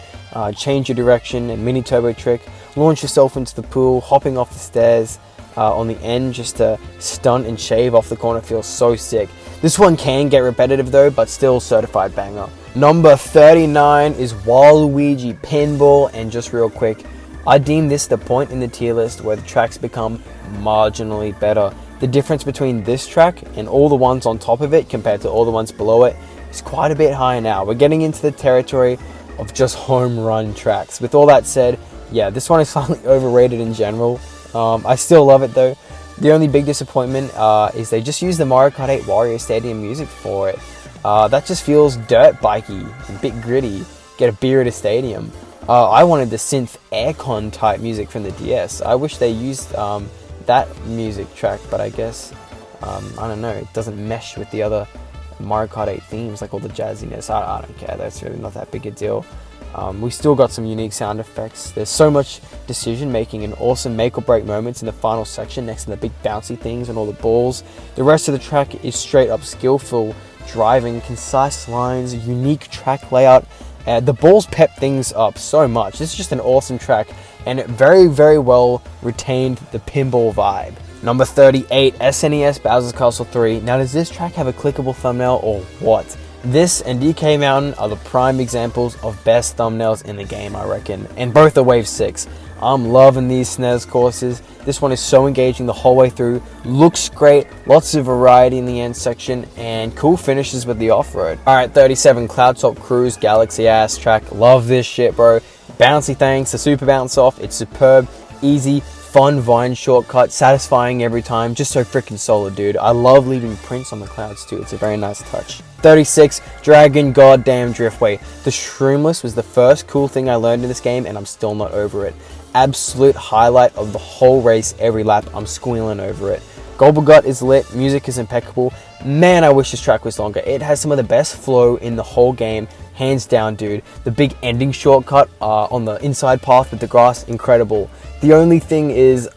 Change your direction and mini turbo trick. Launch yourself into the pool, hopping off the stairs on the end just to stunt and shave off the corner feels so sick. This one can get repetitive though, but still certified banger. Number 39 is Waluigi Pinball, and just real quick, I deem this the point in the tier list where the tracks become marginally better. The difference between this track and all the ones on top of it compared to all the ones below it is quite a bit higher now. We're getting into the territory of just home run tracks. With all that said, yeah, this one is slightly overrated in general. I still love it though. The only big disappointment is they just used the Mario Kart 8 Wario Stadium music for it. That just feels dirt bikey, a bit gritty. Get a beer at a stadium. I wanted the synth aircon type music from the DS. I wish they used that music track, but I guess, I don't know, it doesn't mesh with the other Mario Kart 8 themes, like all the jazziness. I don't care, that's really not that big a deal. We still got some unique sound effects. There's so much decision making and awesome make or break moments in the final section next to the big bouncy things and all the balls. The rest of the track is straight up skillful driving, concise lines, unique track layout. The balls pep things up so much. This is just an awesome track, and it very, very well retained the pinball vibe. Number 38, SNES Bowser's Castle 3. Now, does this track have a clickable thumbnail or what? This and DK Mountain are the prime examples of best thumbnails in the game, I reckon, and both are Wave 6. I'm loving these SNES courses. This one is so engaging the whole way through, looks great, lots of variety in the end section, and cool finishes with the off-road. Alright, 37, Cloudtop Cruise, Galaxy ass track. Love this shit, bro. Bouncy thanks, the super bounce off, it's superb, easy, fun vine shortcut, satisfying every time, just so freaking solid, dude. I love leaving prints on the clouds too, it's a very nice touch. 36, Dragon Goddamn Driftway. The Shroomless was the first cool thing I learned in this game, and I'm still not over it. Absolute highlight of the whole race every lap, I'm squealing over it. Gobblegut is lit, music is impeccable. Man, I wish this track was longer. It has some of the best flow in the whole game, hands down, dude. The big ending shortcut on the inside path with the grass, incredible. The only thing is,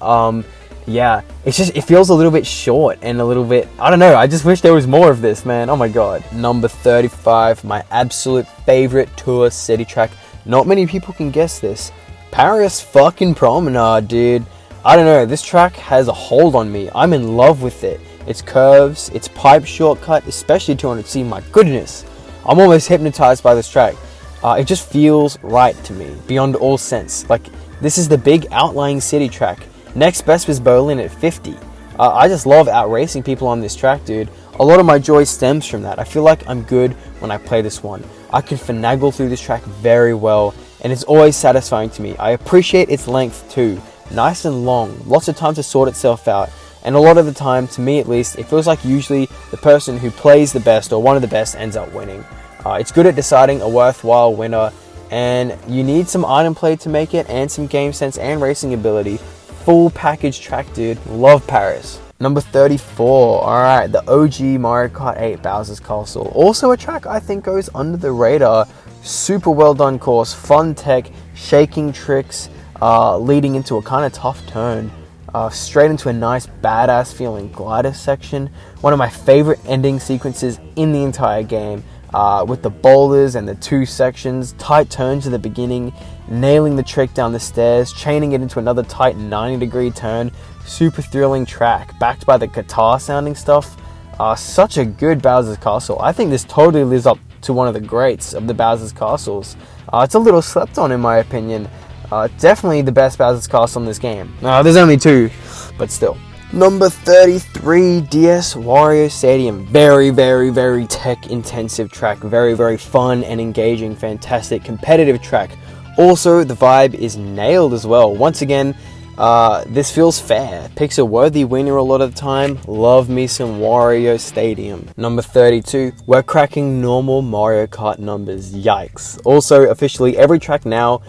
yeah, it feels a little bit short and a little bit, I don't know, I just wish there was more of this, man. Oh my god. Number 35, my absolute favorite tour city track. Not many people can guess this. Paris fucking Promenade, dude. I don't know, this track has a hold on me. I'm in love with it. Its curves, its pipe shortcut, especially 200C, my goodness. I'm almost hypnotized by this track. It just feels right to me, beyond all sense. Like, this is the big outlying city track. Next best was Berlin at 50. I just love outracing people on this track, dude. A lot of my joy stems from that. I feel like I'm good when I play this one. I can finagle through this track very well, and it's always satisfying to me. I appreciate its length too. Nice and long, lots of time to sort itself out, and a lot of the time, to me at least, it feels like usually the person who plays the best or one of the best ends up winning. It's good at deciding a worthwhile winner, and you need some item play to make it, and some game sense and racing ability. Full package track, dude. Love Paris. Number 34, alright, the OG Mario Kart 8 Bowser's Castle. Also a track I think goes under the radar. Super well done course, fun tech, shaking tricks, leading into a kind of tough turn. Straight into a nice badass feeling glider section. One of my favorite ending sequences in the entire game. With the boulders and the two sections, tight turns at the beginning, nailing the trick down the stairs, chaining it into another tight 90-degree turn. Super thrilling track, backed by the guitar sounding stuff. Such a good Bowser's Castle. I think this totally lives up to one of the greats of the Bowser's Castles. It's a little slept on in my opinion. Definitely the best Bowser's Castle in this game. There's only two, but still. Number 33, DS Wario Stadium. Very, very, very tech intensive track. Very, very fun and engaging, fantastic, competitive track. Also, the vibe is nailed as well. Once again, this feels fair. Picks a worthy winner a lot of the time. Love me some Wario Stadium. Number 32, we're cracking normal Mario Kart numbers. Yikes. Also, officially, every track now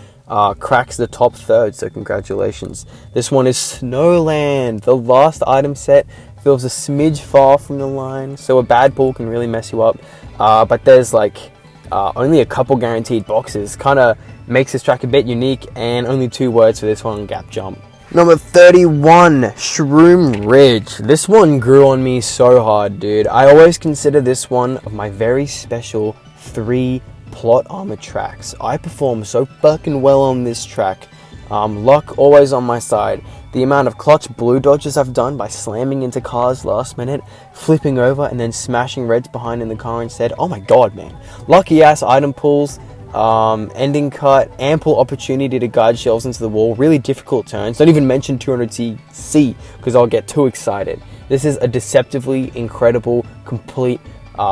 cracks the top third, so congratulations. This one is Snowland. The last item set feels a smidge far from the line, so a bad pull can really mess you up. But there's like only a couple guaranteed boxes. Kind of makes this track a bit unique, and only 2 words for this one, gap jump. Number 31, Shroom Ridge. This one grew on me so hard, dude. I always consider this one of my very special 3 plot armor tracks. I perform so fucking well on this track. Luck always on my side. The amount of clutch blue dodges I've done by slamming into cars last minute, flipping over and then smashing reds behind in the car instead. Oh my god, man. Lucky ass item pulls, ending cut, ample opportunity to guide shells into the wall, really difficult turns. Don't even mention 200C because I'll get too excited. This is a deceptively incredible, complete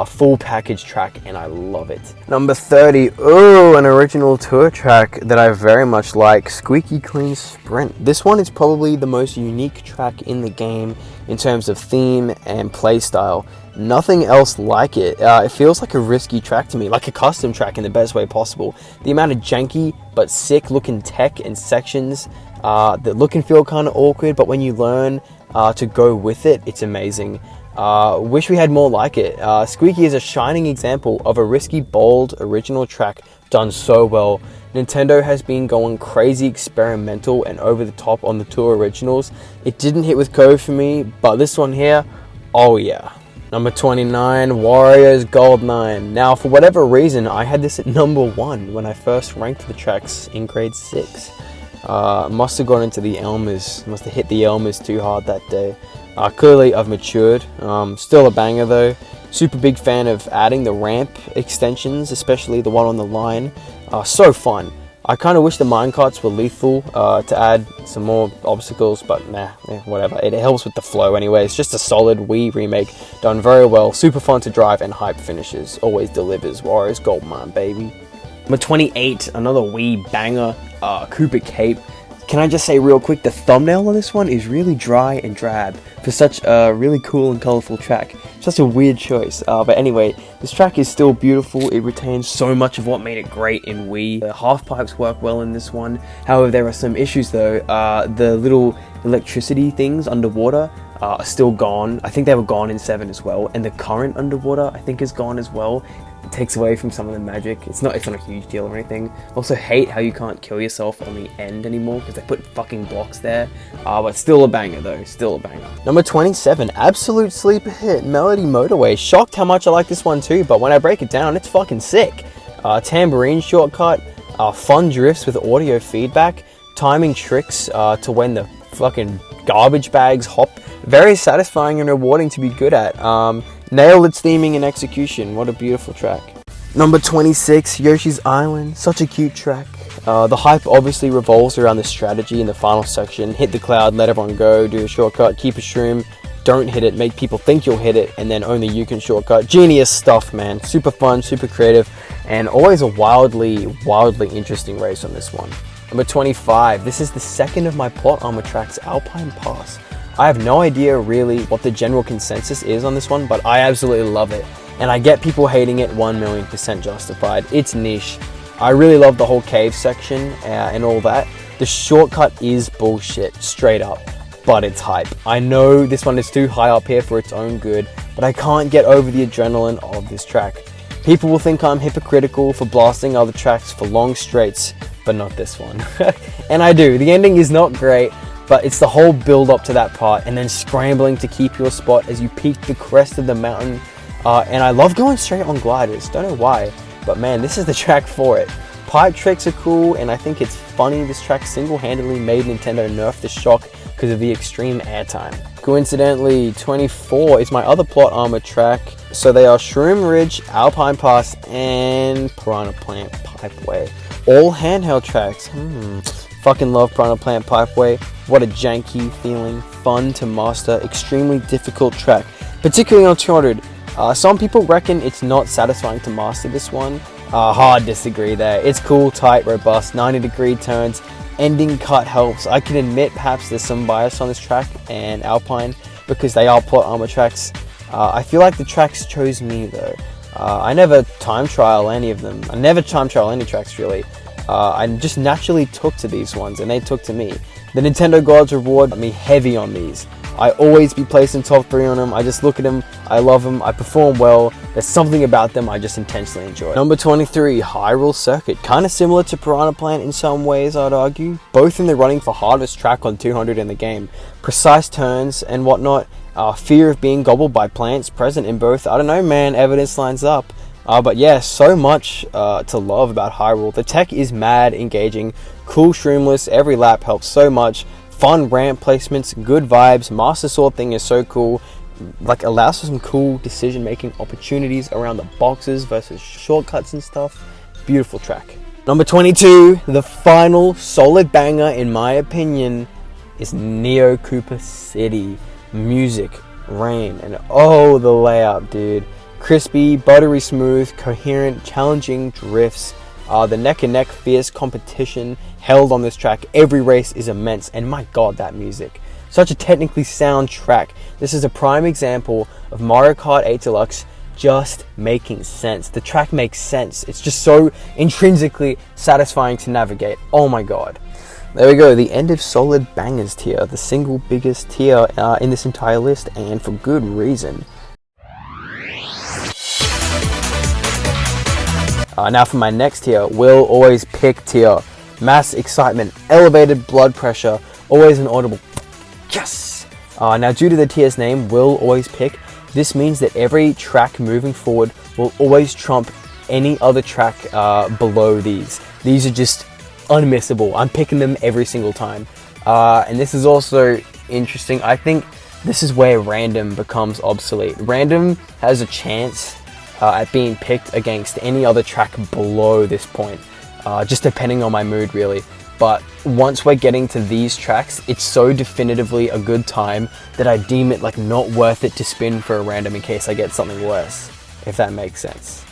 full package track, and I love it. Number 30, oh, an original tour track that I very much like, Squeaky Clean Sprint. This one is probably the most unique track in the game in terms of theme and play style. Nothing else like it. It feels like a risky track to me, like a custom track in the best way possible. The amount of janky but sick looking tech and sections that look and feel kind of awkward, but when you learn to go with it, it's amazing. Wish we had more like it. Squeaky is a shining example of a risky, bold, original track done so well. Nintendo has been going crazy experimental and over the top on the two originals. It didn't hit with code for me, but this one here, oh yeah. Number 29, Warriors Gold 9. Now, for whatever reason, I had this at number 1 when I first ranked the tracks in grade 6. Must have gone into the Elmers, must have hit the Elmers too hard that day. Clearly I've matured. Still a banger though. Super big fan of adding the ramp extensions, especially the one on the line. So fun. I kind of wish the minecarts were lethal to add some more obstacles, but nah, whatever. It helps with the flow anyway. It's just a solid Wii remake, done very well, super fun to drive, and hype finishes. Always delivers. Warriors Gold Mine, baby. Number 28, another Wii banger, Koopa Cape. Can I just say real quick, the thumbnail on this one is really dry and drab for such a really cool and colorful track. Just a weird choice. But anyway, this track is still beautiful. It retains so much of what made it great in Wii. The half pipes work well in this one. However, there are some issues though. The little electricity things underwater are still gone. I think they were gone in 7 as well. And the current underwater, I think, is gone as well. It takes away from some of the magic. It's not a huge deal or anything. Also hate how you can't kill yourself on the end anymore because they put fucking blocks there. But still a banger though, still a banger. Number 27, absolute sleeper hit, Melody Motorway. Shocked how much I like this one too, but when I break it down, it's fucking sick. Tambourine shortcut, fun drifts with audio feedback, timing tricks to when the fucking garbage bags hop. Very satisfying and rewarding to be good at. Nailed its theming and execution. What a beautiful track. Number 26, Yoshi's Island. Such a cute track. The hype obviously revolves around the strategy in the final section. Hit the cloud, let everyone go, do a shortcut, keep a shroom, don't hit it, make people think you'll hit it, and then only you can shortcut. Genius stuff, man. Super fun, super creative, and always a wildly interesting race on this one. Number 25, this is the second of my plot armor tracks, Alpine Pass. I have no idea really what the general consensus is on this one, but I absolutely love it. And I get people hating it 1,000,000% justified. It's niche. I really love the whole cave section and all that. The shortcut is bullshit, straight up, but it's hype. I know this one is too high up here for its own good, but I can't get over the adrenaline of this track. People will think I'm hypocritical for blasting other tracks for long straights, but not this one. And I do. The ending is not great, but it's the whole build up to that part and then scrambling to keep your spot as you peak the crest of the mountain. And I love going straight on gliders, don't know why, but man, this is the track for it. Pipe tricks are cool, and I think it's funny this track single-handedly made Nintendo nerf the shock because of the extreme airtime. Coincidentally, 24 is my other plot armor track. So they are Shroom Ridge, Alpine Pass, and Piranha Plant Pipeway. All handheld tracks. Fucking love Piranha Plant Pipeway. What a janky feeling, fun to master, extremely difficult track, particularly on 200. Some people reckon it's not satisfying to master this one. Hard disagree there. It's cool, tight, robust, 90-degree turns. Ending cut helps. I can admit perhaps there's some bias on this track and Alpine because they are plot armor tracks. I feel like the tracks chose me though. I never time trial any of them. I never time trial any tracks really. I just naturally took to these ones and they took to me. The Nintendo gods reward me heavy on these. I always be placed in top 3 on them. I just look at them, I love them, I perform well. There's something about them I just intensely enjoy. Number 23, Hyrule Circuit. Kind of similar to Piranha Plant in some ways, I'd argue. Both in the running for hardest track on 200 in the game. Precise turns and whatnot. Fear of being gobbled by plants present in both. I don't know, man, evidence lines up. But yeah, so much to love about Hyrule. The tech is mad engaging, cool shroomless, every lap helps so much. Fun ramp placements, good vibes. Master Sword thing is so cool. Like allows for some cool decision making opportunities around the boxes versus shortcuts and stuff. Beautiful track. Number 22, the final solid banger in my opinion is Neo Koopa City. Music, rain, and oh the layout, dude. Crispy, buttery smooth, coherent, challenging drifts. The neck and neck fierce competition held on this track. Every race is immense, and my god, that music. Such a technically sound track. This is a prime example of Mario Kart 8 Deluxe just making sense. The track makes sense. It's just so intrinsically satisfying to navigate. Oh my god. There we go, the end of Solid Bangers tier, the single biggest tier in this entire list, and for good reason. Now for my next tier, will always pick tier. Mass excitement, elevated blood pressure, always an audible yes! Now due to the tier's name, will always pick, this means that every track moving forward will always trump any other track below these. These are just unmissable. I'm picking them every single time. And this is also interesting. I think this is where random becomes obsolete. Random has a chance at being picked against any other track below this point, just depending on my mood really. But once we're getting to these tracks, it's so definitively a good time that I deem it like not worth it to spin for a random in case I get something worse, if that makes sense.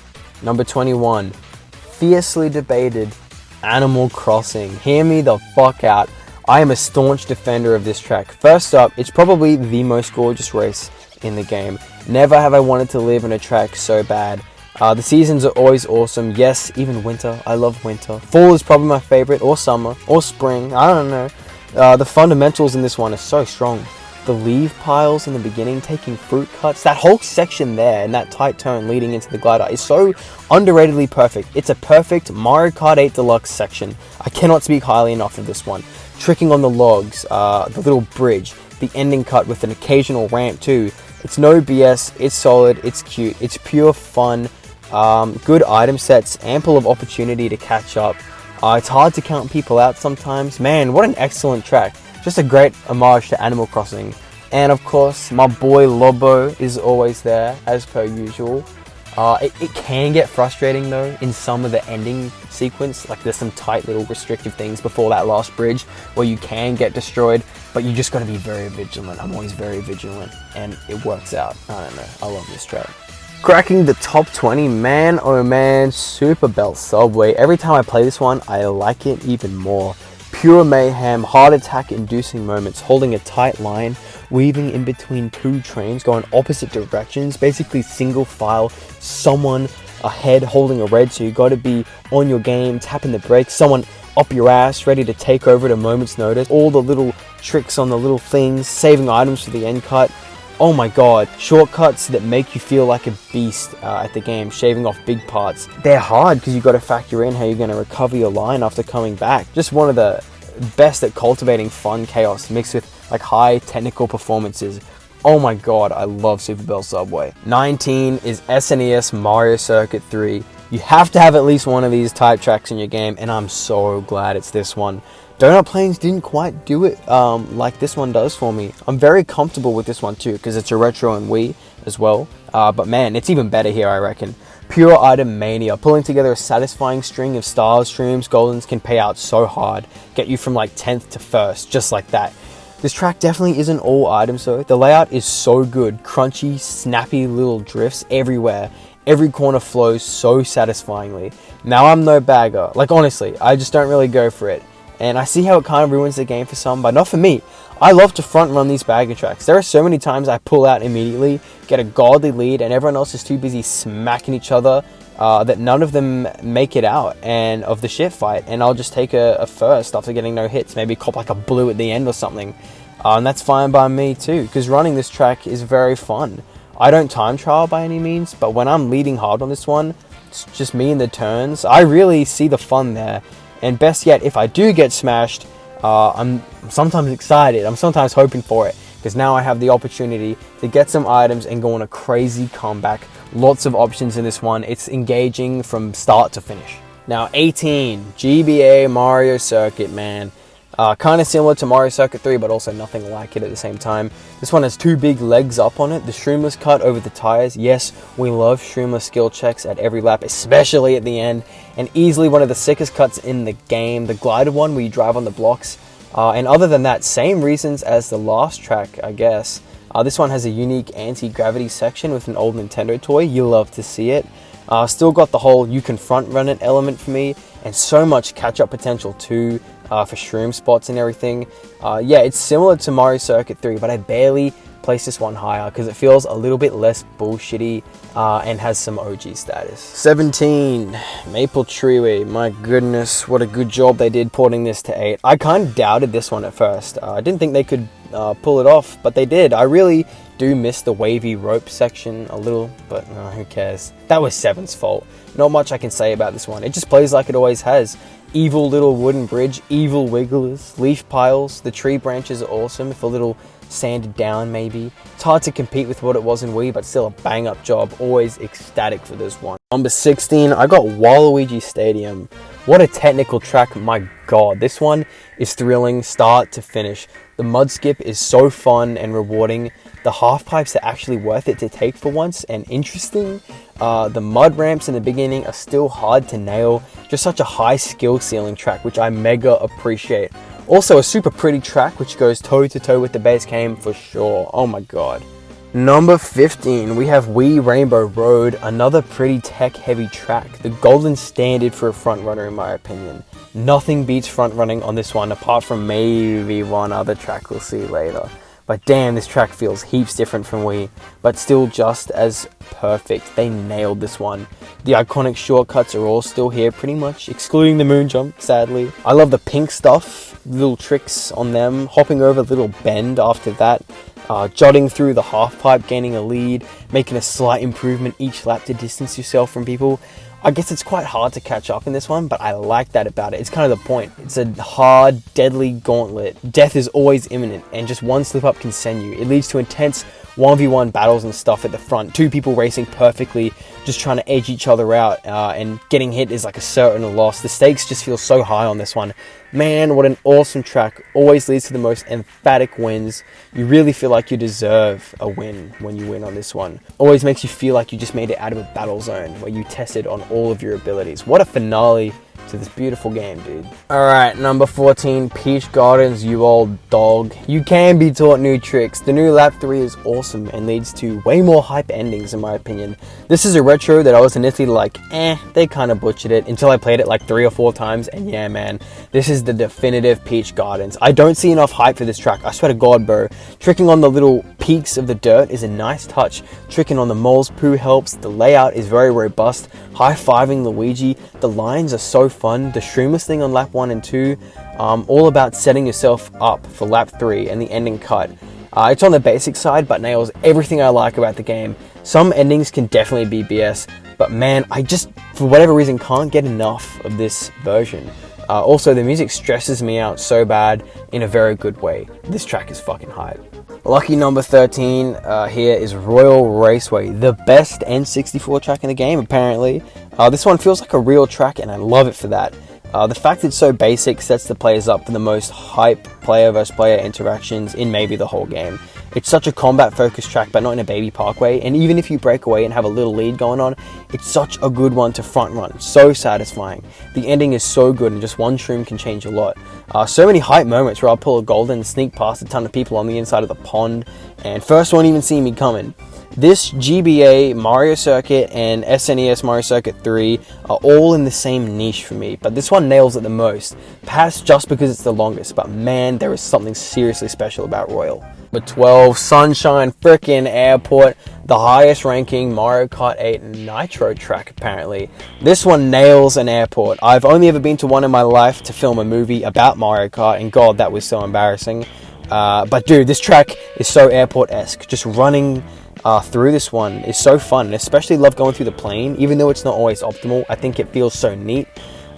Number 21, fiercely debated Animal Crossing. Hear me the fuck out. I am a staunch defender of this track. First up, it's probably the most gorgeous race in the game. Never have I wanted to live in a track so bad. The seasons are always awesome. Yes, even winter. I love winter. Fall is probably my favorite, or summer, or spring. I don't know. The fundamentals in this one are so strong. The leaf piles in the beginning, taking fruit cuts. That whole section there and that tight turn leading into the glider is so underratedly perfect. It's a perfect Mario Kart 8 Deluxe section. I cannot speak highly enough of this one. Tricking on the logs, the little bridge, the ending cut with an occasional ramp too. It's no BS, it's solid, it's cute, it's pure fun. Good item sets, ample of opportunity to catch up. It's hard to count people out sometimes. Man, what an excellent track. Just a great homage to Animal Crossing. And of course, my boy Lobo is always there, as per usual. It can get frustrating though in some of the ending sequence. Like there's some tight little restrictive things before that last bridge where you can get destroyed, but you just gotta be very vigilant. I'm always very vigilant and it works out. I don't know, I love this track. Cracking the top 20, man oh man, Super Belt Subway. Every time I play this one, I like it even more. Pure mayhem, heart attack inducing moments, holding a tight line, weaving in between two trains, going opposite directions, basically single file, someone ahead holding a red, so you gotta be on your game, tapping the brakes, someone up your ass, ready to take over at a moment's notice, all the little tricks on the little things, saving items for the end cut. Oh my god, shortcuts that make you feel like a beast at the game, shaving off big parts. They're hard because you've got to factor in how you're going to recover your line after coming back. Just one of the best at cultivating fun chaos mixed with like high technical performances. Oh my god, I love Super Belt Subway. 19 is SNES Mario Circuit 3. You have to have at least one of these type tracks in your game, and I'm so glad it's this one. Donut Plains didn't quite do it like this one does for me. I'm very comfortable with this one too because it's a retro and Wii as well. But man, it's even better here, I reckon. Pure item mania, pulling together a satisfying string of stars, shrooms, goldens can pay out so hard. Get you from like 10th to 1st, just like that. This track definitely isn't all items though. The layout is so good, crunchy, snappy little drifts everywhere. Every corner flows so satisfyingly. Now I'm no bagger. Like honestly, I just don't really go for it. And I see how it kind of ruins the game for some, but not for me. I love to front run these bagger tracks. There are so many times I pull out immediately, get a godly lead, and everyone else is too busy smacking each other that none of them make it out and of the shit fight. And I'll just take a first after getting no hits, maybe cop like a blue at the end or something. And that's fine by me too, because running this track is very fun. I don't time trial by any means, but when I'm leading hard on this one, it's just me in the turns. I really see the fun there. And best yet, if I do get smashed, I'm sometimes excited. I'm sometimes hoping for it. Because now I have the opportunity to get some items and go on a crazy comeback. Lots of options in this one. It's engaging from start to finish. Now 18, GBA Mario Circuit, man. Kind of similar to Mario Circuit 3, but also nothing like it at the same time. This one has two big legs up on it. The shroomless cut over the tires. Yes, we love shroomless skill checks at every lap, especially at the end. And easily one of the sickest cuts in the game. The glided one where you drive on the blocks. And other than that, same reasons as the last track, I guess. This one has a unique anti-gravity section with an old Nintendo toy. You love to see it. Still got the whole you can front run it element for me, and so much catch-up potential too, for shroom spots and everything. Yeah, it's similar to Mario Circuit 3, but I barely place this one higher because it feels a little bit less bullshitty and has some OG status. 17, Maple Treeway. My goodness, what a good job they did porting this to 8. I kind of doubted this one at first. I didn't think they could pull it off, but they did. I really do miss the wavy rope section a little, but who cares? That was 7's fault. Not much I can say about this one. It just plays like it always has. Evil little wooden bridge, evil wigglers, leaf piles. The tree branches are awesome, if a little sanded down maybe. It's hard to compete with what it was in Wii, but still a bang up job. Always ecstatic for this one. Number 16, I got Waluigi Stadium. What a technical track, my god. This one is thrilling start to finish. The mud skip is so fun and rewarding. The half pipes are actually worth it to take for once and interesting. The mud ramps in the beginning are still hard to nail. Just such a high skill ceiling track, which I mega appreciate. Also a super pretty track, which goes toe to toe with the base game for sure. Oh my god. Number 15, we have Wii Rainbow Road, another pretty tech heavy track. The golden standard for a front runner in my opinion. Nothing beats front running on this one apart from maybe one other track we'll see later. But damn, this track feels heaps different from Wii, but still just as perfect. They nailed this one. The iconic shortcuts are all still here pretty much, excluding the moon jump, sadly. I love the pink stuff, little tricks on them, hopping over the little bend after that, jotting through the half pipe, gaining a lead, making a slight improvement each lap to distance yourself from people. I guess it's quite hard to catch up in this one, but I like that about it. It's kind of the point. It's a hard, deadly gauntlet. Death is always imminent, and just one slip up can send you. It leads to intense 1v1 battles and stuff at the front. Two people racing perfectly, just trying to edge each other out, and getting hit is like a certain loss. The stakes just feel so high on this one. Man, what an awesome track. Always leads to the most emphatic wins. You really feel like you deserve a win when you win on this one. Always makes you feel like you just made it out of a battle zone where you tested on all of your abilities. What a finale to this beautiful game, dude. Alright, number 14, Peach Gardens, you old dog. You can be taught new tricks. The new lap 3 is awesome and leads to way more hype endings in my opinion. This is a retro that I was initially like, they kind of butchered it, until I played it like 3 or 4 times, and yeah man, this is the definitive Peach Gardens. I don't see enough hype for this track, I swear to god bro. Tricking on the little peaks of the dirt is a nice touch. Tricking on the mole's poo helps. The layout is very robust. High-fiving Luigi. The lines are so fun. The streamless thing on lap 1 and 2, all about setting yourself up for lap 3 and the ending cut. It's on the basic side, but nails everything I like about the game. Some endings can definitely be BS, but man, I just, for whatever reason, can't get enough of this version. Also, the music stresses me out so bad in a very good way. This track is fucking hype. Lucky number 13 here is Royal Raceway, the best N64 track in the game apparently. This one feels like a real track and I love it for that. The fact it's so basic sets the players up for the most hype player versus player interactions in maybe the whole game. It's such a combat focused track, but not in a baby parkway, and even if you break away and have a little lead going on, it's such a good one to front run. So satisfying. The ending is so good and just one shroom can change a lot. So many hype moments where I'll pull a golden and sneak past a ton of people on the inside of the pond, and first won't even see me coming. This GBA, Mario Circuit, and SNES Mario Circuit 3 are all in the same niche for me, but this one nails it the most. Perhaps just because it's the longest, but man, there is something seriously special about Royal. Number 12, Sunshine Frickin' Airport, the highest ranking Mario Kart 8 Nitro track apparently. This one nails an airport. I've only ever been to one in my life to film a movie about Mario Kart, and god, that was so embarrassing. But dude, this track is so airport-esque. Just running through this one is so fun, and especially love going through the plane, even though it's not always optimal. I think it feels so neat.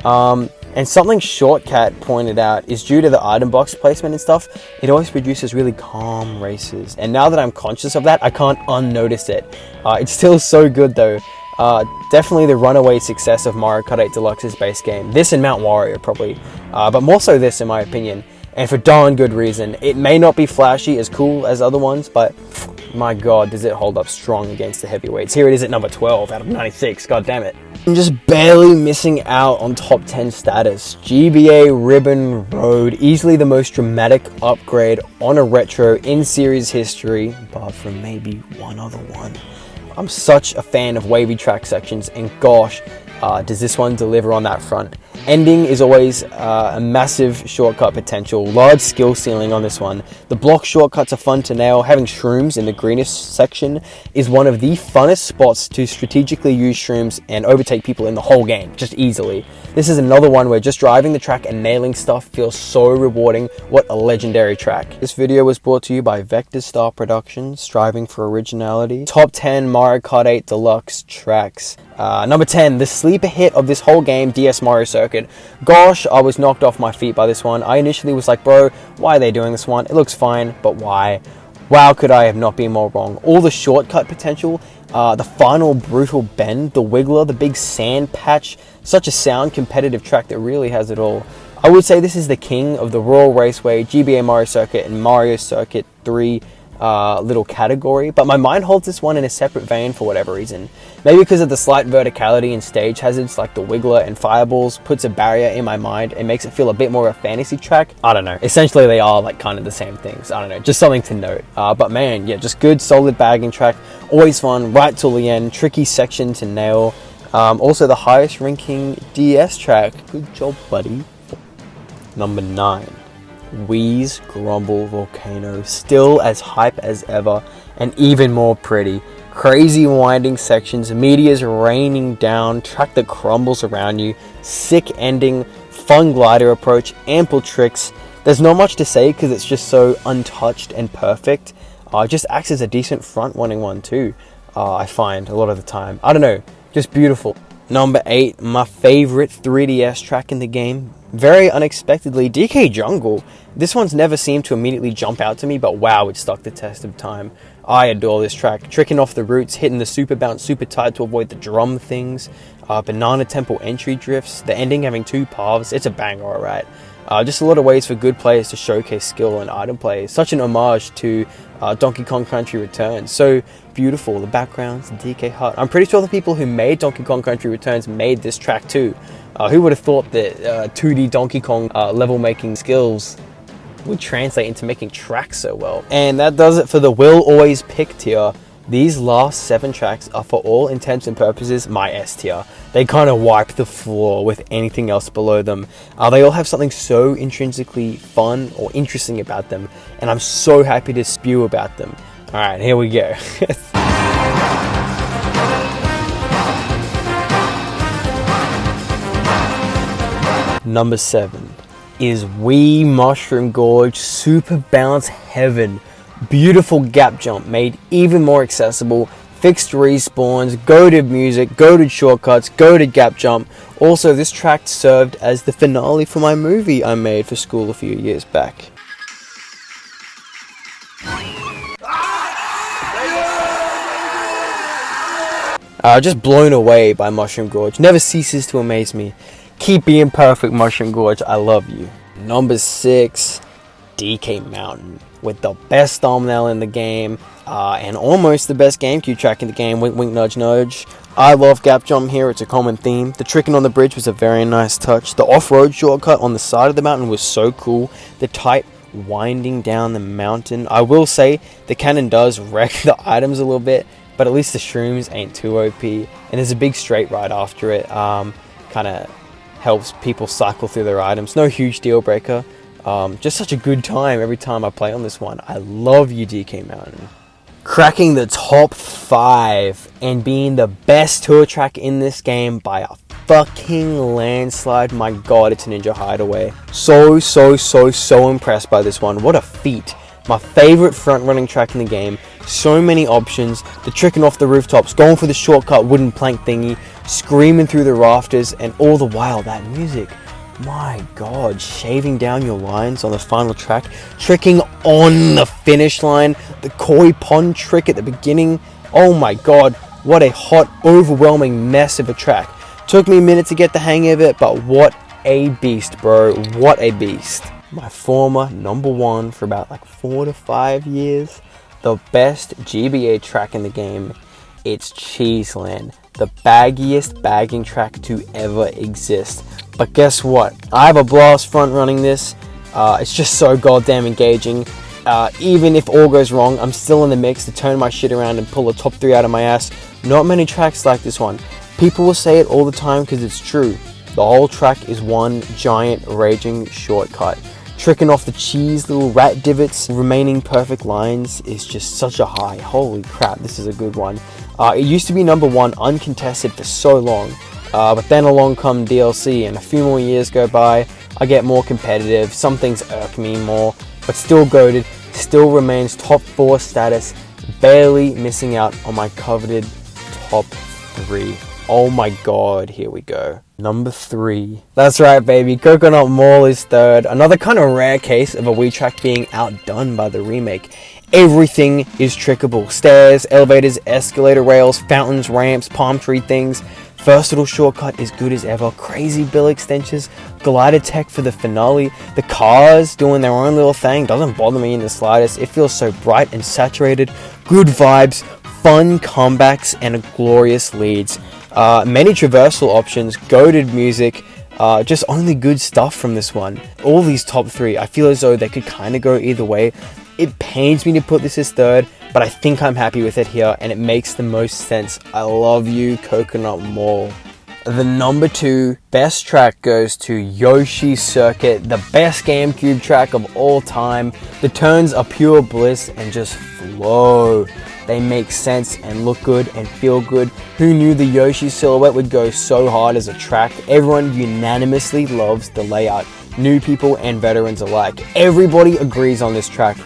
And something Shortcat pointed out is due to the item box placement and stuff, it always produces really calm races. And now that I'm conscious of that, I can't unnotice it. It's still so good though. Definitely the runaway success of Mario Kart 8 Deluxe's base game. This and Mount Warrior probably, but more so this in my opinion. And for darn good reason. It may not be flashy as cool as other ones, but My god, does it hold up strong against the heavyweights. Here it is at number 12 out of 96, god damn it. I'm just barely missing out on top 10 status. GBA Ribbon Road, easily the most dramatic upgrade on a retro in series history, apart from maybe one other one. I'm such a fan of wavy track sections, and gosh, does this one deliver on that front. Ending is always a massive shortcut potential, large skill ceiling on this one. The block shortcuts are fun to nail. Having shrooms in the greenish section is one of the funnest spots to strategically use shrooms and overtake people in the whole game, just easily. This is another one where just driving the track and nailing stuff feels so rewarding. What a legendary track. This video was brought to you by Vector Star Productions, striving for originality. Top 10 Mario Kart 8 Deluxe tracks. Number 10, the sleeper hit of this whole game, DS Mario Circuit. Gosh, I was knocked off my feet by this one. I initially was like, bro, why are they doing this one? It looks fine, but why? Wow, could I have not been more wrong? All the shortcut potential, the final brutal bend, the wiggler, the big sand patch, such a sound competitive track that really has it all. I would say this is the king of the Royal Raceway, GBA Mario Circuit, and Mario Circuit 3 little category, but my mind holds this one in a separate vein for whatever reason. Maybe because of the slight verticality and stage hazards like the wiggler and fireballs puts a barrier in my mind and makes it feel a bit more of a fantasy track. I don't know, essentially they are like kind of the same things. I don't know, just something to note. But man, yeah, just good solid bagging track, always fun right till the end, tricky section to nail. Also the highest ranking DS track. Good job, buddy. Number 9, Wii's Grumble Volcano, still as hype as ever and even more pretty. Crazy winding sections, meteors raining down, track that crumbles around you, sick ending, fun glider approach, ample tricks. There's not much to say because it's just so untouched and perfect. It just acts as a decent front-running one too, I find a lot of the time. I don't know, just beautiful. Number 8, my favorite 3DS track in the game. Very unexpectedly, DK Jungle. This one's never seemed to immediately jump out to me, but wow, it stuck the test of time. I adore this track. Tricking off the roots, hitting the super bounce super tight to avoid the drum things, banana temple entry drifts, the ending having 2 paths. It's a banger, alright. Just a lot of ways for good players to showcase skill and item play. Such an homage to Donkey Kong Country Returns. So beautiful, the backgrounds, the DK hut. I'm pretty sure the people who made Donkey Kong Country Returns made this track too. Who would have thought that 2D Donkey Kong level making skills would translate into making tracks so well? And that does it for the Will Always Pick tier. These last 7 tracks are for all intents and purposes my S tier. They kind of wipe the floor with anything else below them. They all have something so intrinsically fun or interesting about them, and I'm so happy to spew about them. Alright, here we go. Number 7 is Wii Mushroom Gorge Super Bounce Heaven. Beautiful gap jump made even more accessible, fixed respawns, goated music, goated shortcuts, goated gap jump. Also, this track served as the finale for my movie I made for school a few years back. Just blown away by Mushroom Gorge. Never ceases to amaze me. Keep being perfect, Mushroom Gorge. I love you. Number 6, DK Mountain. With the best thumbnail in the game, and almost the best GameCube track in the game, wink wink nudge nudge. I love gap jump here, it's a common theme. The tricking on the bridge was a very nice touch. The off-road shortcut on the side of the mountain was so cool. The tight winding down the mountain. I will say the cannon does wreck the items a little bit, but at least the shrooms ain't too OP. And there's a big straight right after it, kind of helps people cycle through their items. No huge deal breaker. Just such a good time every time I play on this one. I love you, DK Mountain. Cracking the top 5 and being the best tour track in this game by a fucking landslide. My god, it's Ninja Hideaway. So impressed by this one. What a feat. My favorite front running track in the game. So many options. The tricking off the rooftops, going for the shortcut wooden plank thingy, screaming through the rafters, and all the while that music. My god, shaving down your lines on the final track, tricking on the finish line, the koi pond trick at the beginning. Oh my god, what a hot, overwhelming mess of a track. Took me a minute to get the hang of it, but what a beast, bro. What a beast. My former number 1 for about like 4 to 5 years, the best GBA track in the game, it's Cheeseland, the baggiest bagging track to ever exist. But guess what? I have a blast front running this. It's just so goddamn engaging. Even if all goes wrong, I'm still in the mix to turn my shit around and pull a top 3 out of my ass. Not many tracks like this one. People will say it all the time because it's true. The whole track is one giant raging shortcut. Tricking off the cheese little rat divots, remaining perfect lines is just such a high. Holy crap, this is a good one. It used to be number 1 uncontested for so long. But then along come DLC and a few more years go by. I get more competitive, some things irk me more, but still goated, still remains top 4 status, barely missing out on my coveted top 3. Oh my god, here we go. Number 3. That's right, baby, Coconut Mall is 3rd. Another kind of rare case of a Wii track being outdone by the remake. Everything is trickable. Stairs, elevators, escalator rails, fountains, ramps, palm tree things. First little shortcut is good as ever. Crazy bill extensions, glider tech for the finale. The cars doing their own little thing doesn't bother me in the slightest. It feels so bright and saturated. Good vibes, fun comebacks, and glorious leads. Many traversal options, goated music, just only good stuff from this one. All these top 3, I feel as though they could kind of go either way. It pains me to put this as 3rd, but I think I'm happy with it here, and it makes the most sense. I love you, Coconut Mall. The number 2 best track goes to Yoshi Circuit, the best GameCube track of all time. The turns are pure bliss and just flow. They make sense and look good and feel good. Who knew the Yoshi silhouette would go so hard as a track? Everyone unanimously loves the layout. New people and veterans alike. Everybody agrees on this track.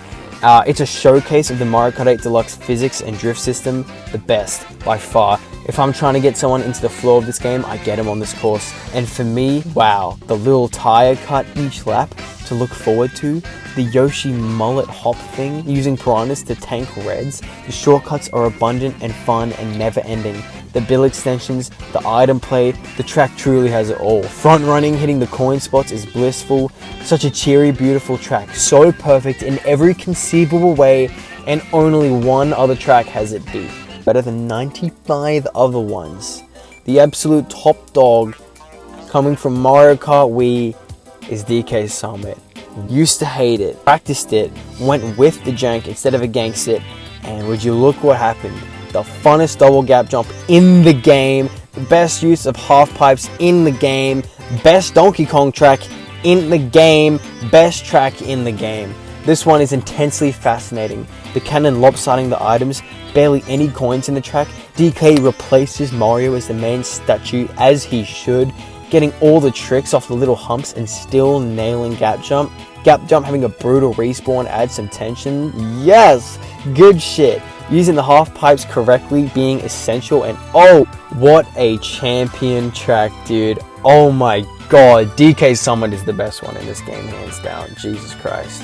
It's a showcase of the Mario Kart 8 Deluxe physics and drift system, the best by far. If I'm trying to get someone into the flow of this game, I get them on this course. And for me, wow, the little tire cut each lap to look forward to, the Yoshi mullet hop thing, using piranhas to tank reds. The shortcuts are abundant and fun and never ending. The bill extensions, the item play, the track truly has it all. Front running, hitting the coin spots is blissful. Such a cheery, beautiful track. So perfect in every conceivable way, and only one other track has it beat. Better than 95 other ones. The absolute top dog coming from Mario Kart Wii is DK Summit. Used to hate it, practiced it, went with the jank instead of against it, and would you look what happened. The funnest double gap jump in the game, the best use of half pipes in the game, best Donkey Kong track in the game, best track in the game. This one is intensely fascinating. The cannon lopsiding the items, barely any coins in the track. DK replaces Mario as the main statue as he should, getting all the tricks off the little humps and still nailing gap jump. Gap jump having a brutal respawn adds some tension. Yes, good shit. Using the half pipes correctly being essential, and oh, what a champion track, dude. Oh my god, DK Summit is the best one in this game, hands down. Jesus Christ.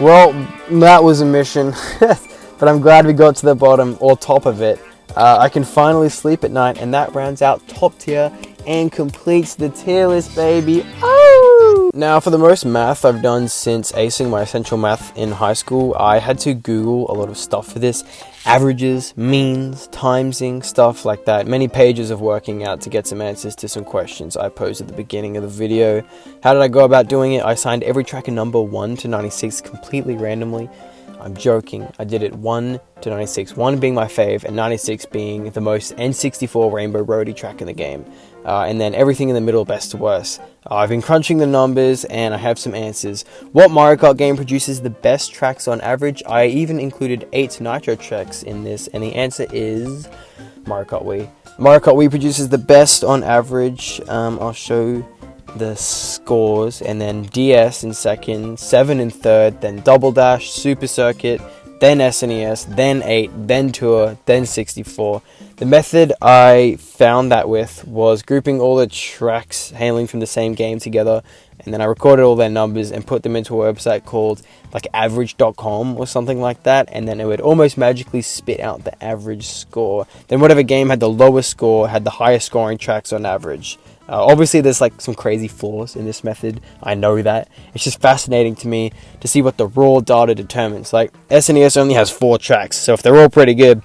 Well, that was a mission, but I'm glad we got to the bottom or top of it. I can finally sleep at night, and that rounds out top tier and completes the tier list, baby. Oh! Now, for the most math I've done since acing my essential math in high school, I had to Google a lot of stuff for this. Averages, means, timesing, stuff like that. Many pages of working out to get some answers to some questions I posed at the beginning of the video. How did I go about doing it? I assigned every track a number 1 to 96 completely randomly. I'm joking. I did it 1 to 96, 1 being my fave and 96 being the most N64 Rainbow Roadie track in the game. And then everything in the middle, best to worst. I've been crunching the numbers and I have some answers. What Mario Kart game produces the best tracks on average? I even included 8 Nitro tracks in this, and the answer is Mario Kart Wii. Mario Kart Wii produces the best on average. I'll show the scores, and then DS in second, 7 in third, then Double Dash, Super Circuit, then SNES, then 8, then Tour, then 64. The method I found that with was grouping all the tracks hailing from the same game together, and then I recorded all their numbers and put them into a website called like average.com or something like that, and then it would almost magically spit out the average score. Then whatever game had the lowest score had the highest scoring tracks on average. Obviously, there's like some crazy flaws in this method. I know that. It's just fascinating to me to see what the raw data determines. Like SNES only has 4 tracks, so if they're all pretty good,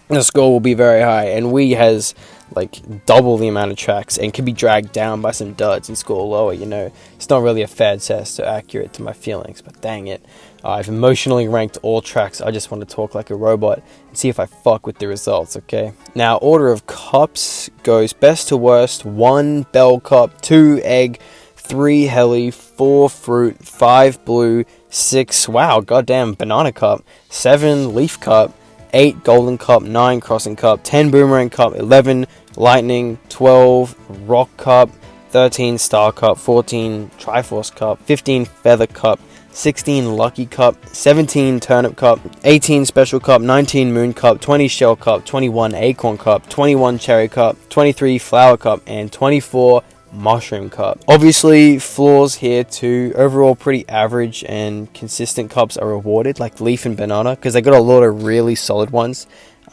the score will be very high. And Wii has like double the amount of tracks and can be dragged down by some duds and score lower. You know, it's not really a fair test, so accurate to my feelings. But dang it, I've emotionally ranked all tracks. I just want to talk like a robot and see if I fuck with the results, okay? Now, order of cups goes best to worst: 1 Bell Cup, 2 Egg, 3 Heli, 4 Fruit, 5 Blue, 6, wow, goddamn, Banana Cup, 7 Leaf Cup, 8 Golden Cup, 9 Crossing Cup, 10 Boomerang Cup, 11 Lightning, 12 Rock Cup, 13 Star Cup, 14 Triforce Cup, 15 Feather Cup, 16 Lucky Cup, 17 Turnip Cup, 18 Special Cup, 19 Moon Cup, 20 Shell Cup, 21 Acorn Cup, 21 Cherry Cup, 23 Flower Cup, and 24 Mushroom Cup. Obviously, flaws here too. Overall, pretty average and consistent cups are rewarded, like Leaf and Banana, because they got a lot of really solid ones.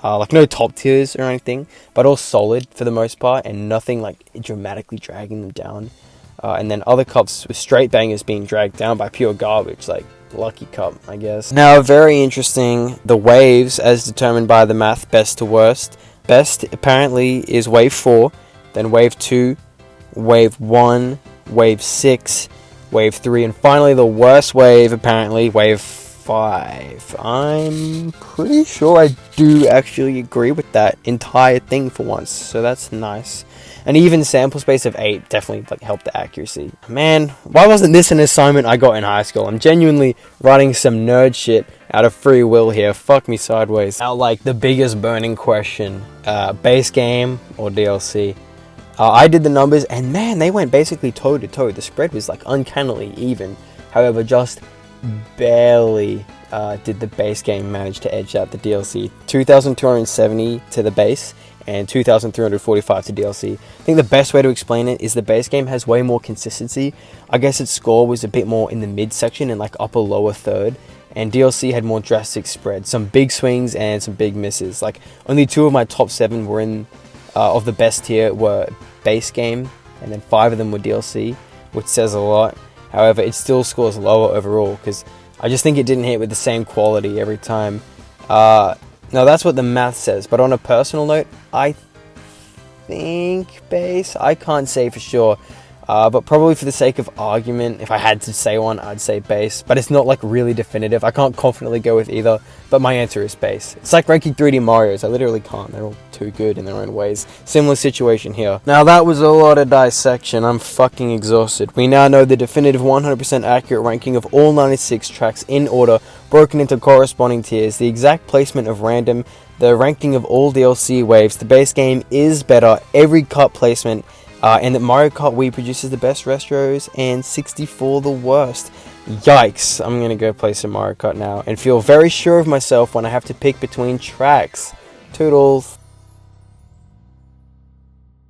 Like no top tiers or anything, but all solid for the most part, and nothing like dramatically dragging them down. And then other cups with straight bangers being dragged down by pure garbage, like Lucky Cup, I guess. Now, very interesting, the waves as determined by the math, best to worst. Best apparently is wave 4, then wave 2, wave 1, wave 6, wave 3, and finally the worst wave, apparently, wave 5. I'm pretty sure I do actually agree with that entire thing for once, so that's nice. An even sample space of 8 definitely like helped the accuracy. Man, why wasn't this an assignment I got in high school? I'm genuinely writing some nerd shit out of free will here. Fuck me sideways. Now, like the biggest burning question, base game or DLC? I did the numbers, and man, they went basically toe to toe. The spread was like uncannily even. However, just barely did the base game manage to edge out the DLC. 2,270 to the base and 2,345 to DLC. I think the best way to explain it is the base game has way more consistency. I guess its score was a bit more in the mid section and like upper lower third, and DLC had more drastic spread, some big swings and some big misses. Like only 2 of my top 7 were in of the best tier were base game, and then 5 of them were DLC, which says a lot. However, it still scores lower overall because I just think it didn't hit with the same quality every time. No, that's what the math says, but on a personal note, I think base. I can't say for sure, but probably for the sake of argument, if I had to say one, I'd say base, but it's not like really definitive. I can't confidently go with either, but my answer is base. It's like ranking 3D Marios. I literally can't. They're all too good in their own ways. Similar situation here. Now, that was a lot of dissection. I'm fucking exhausted. We now know the definitive 100% accurate ranking of all 96 tracks in order, broken into corresponding tiers, the exact placement of random, the ranking of all DLC waves. The base game is better, every cut placement, and that Mario Kart Wii produces the best retros and 64 the worst. Yikes, I'm gonna go play some Mario Kart now and feel very sure of myself when I have to pick between tracks. Toodles.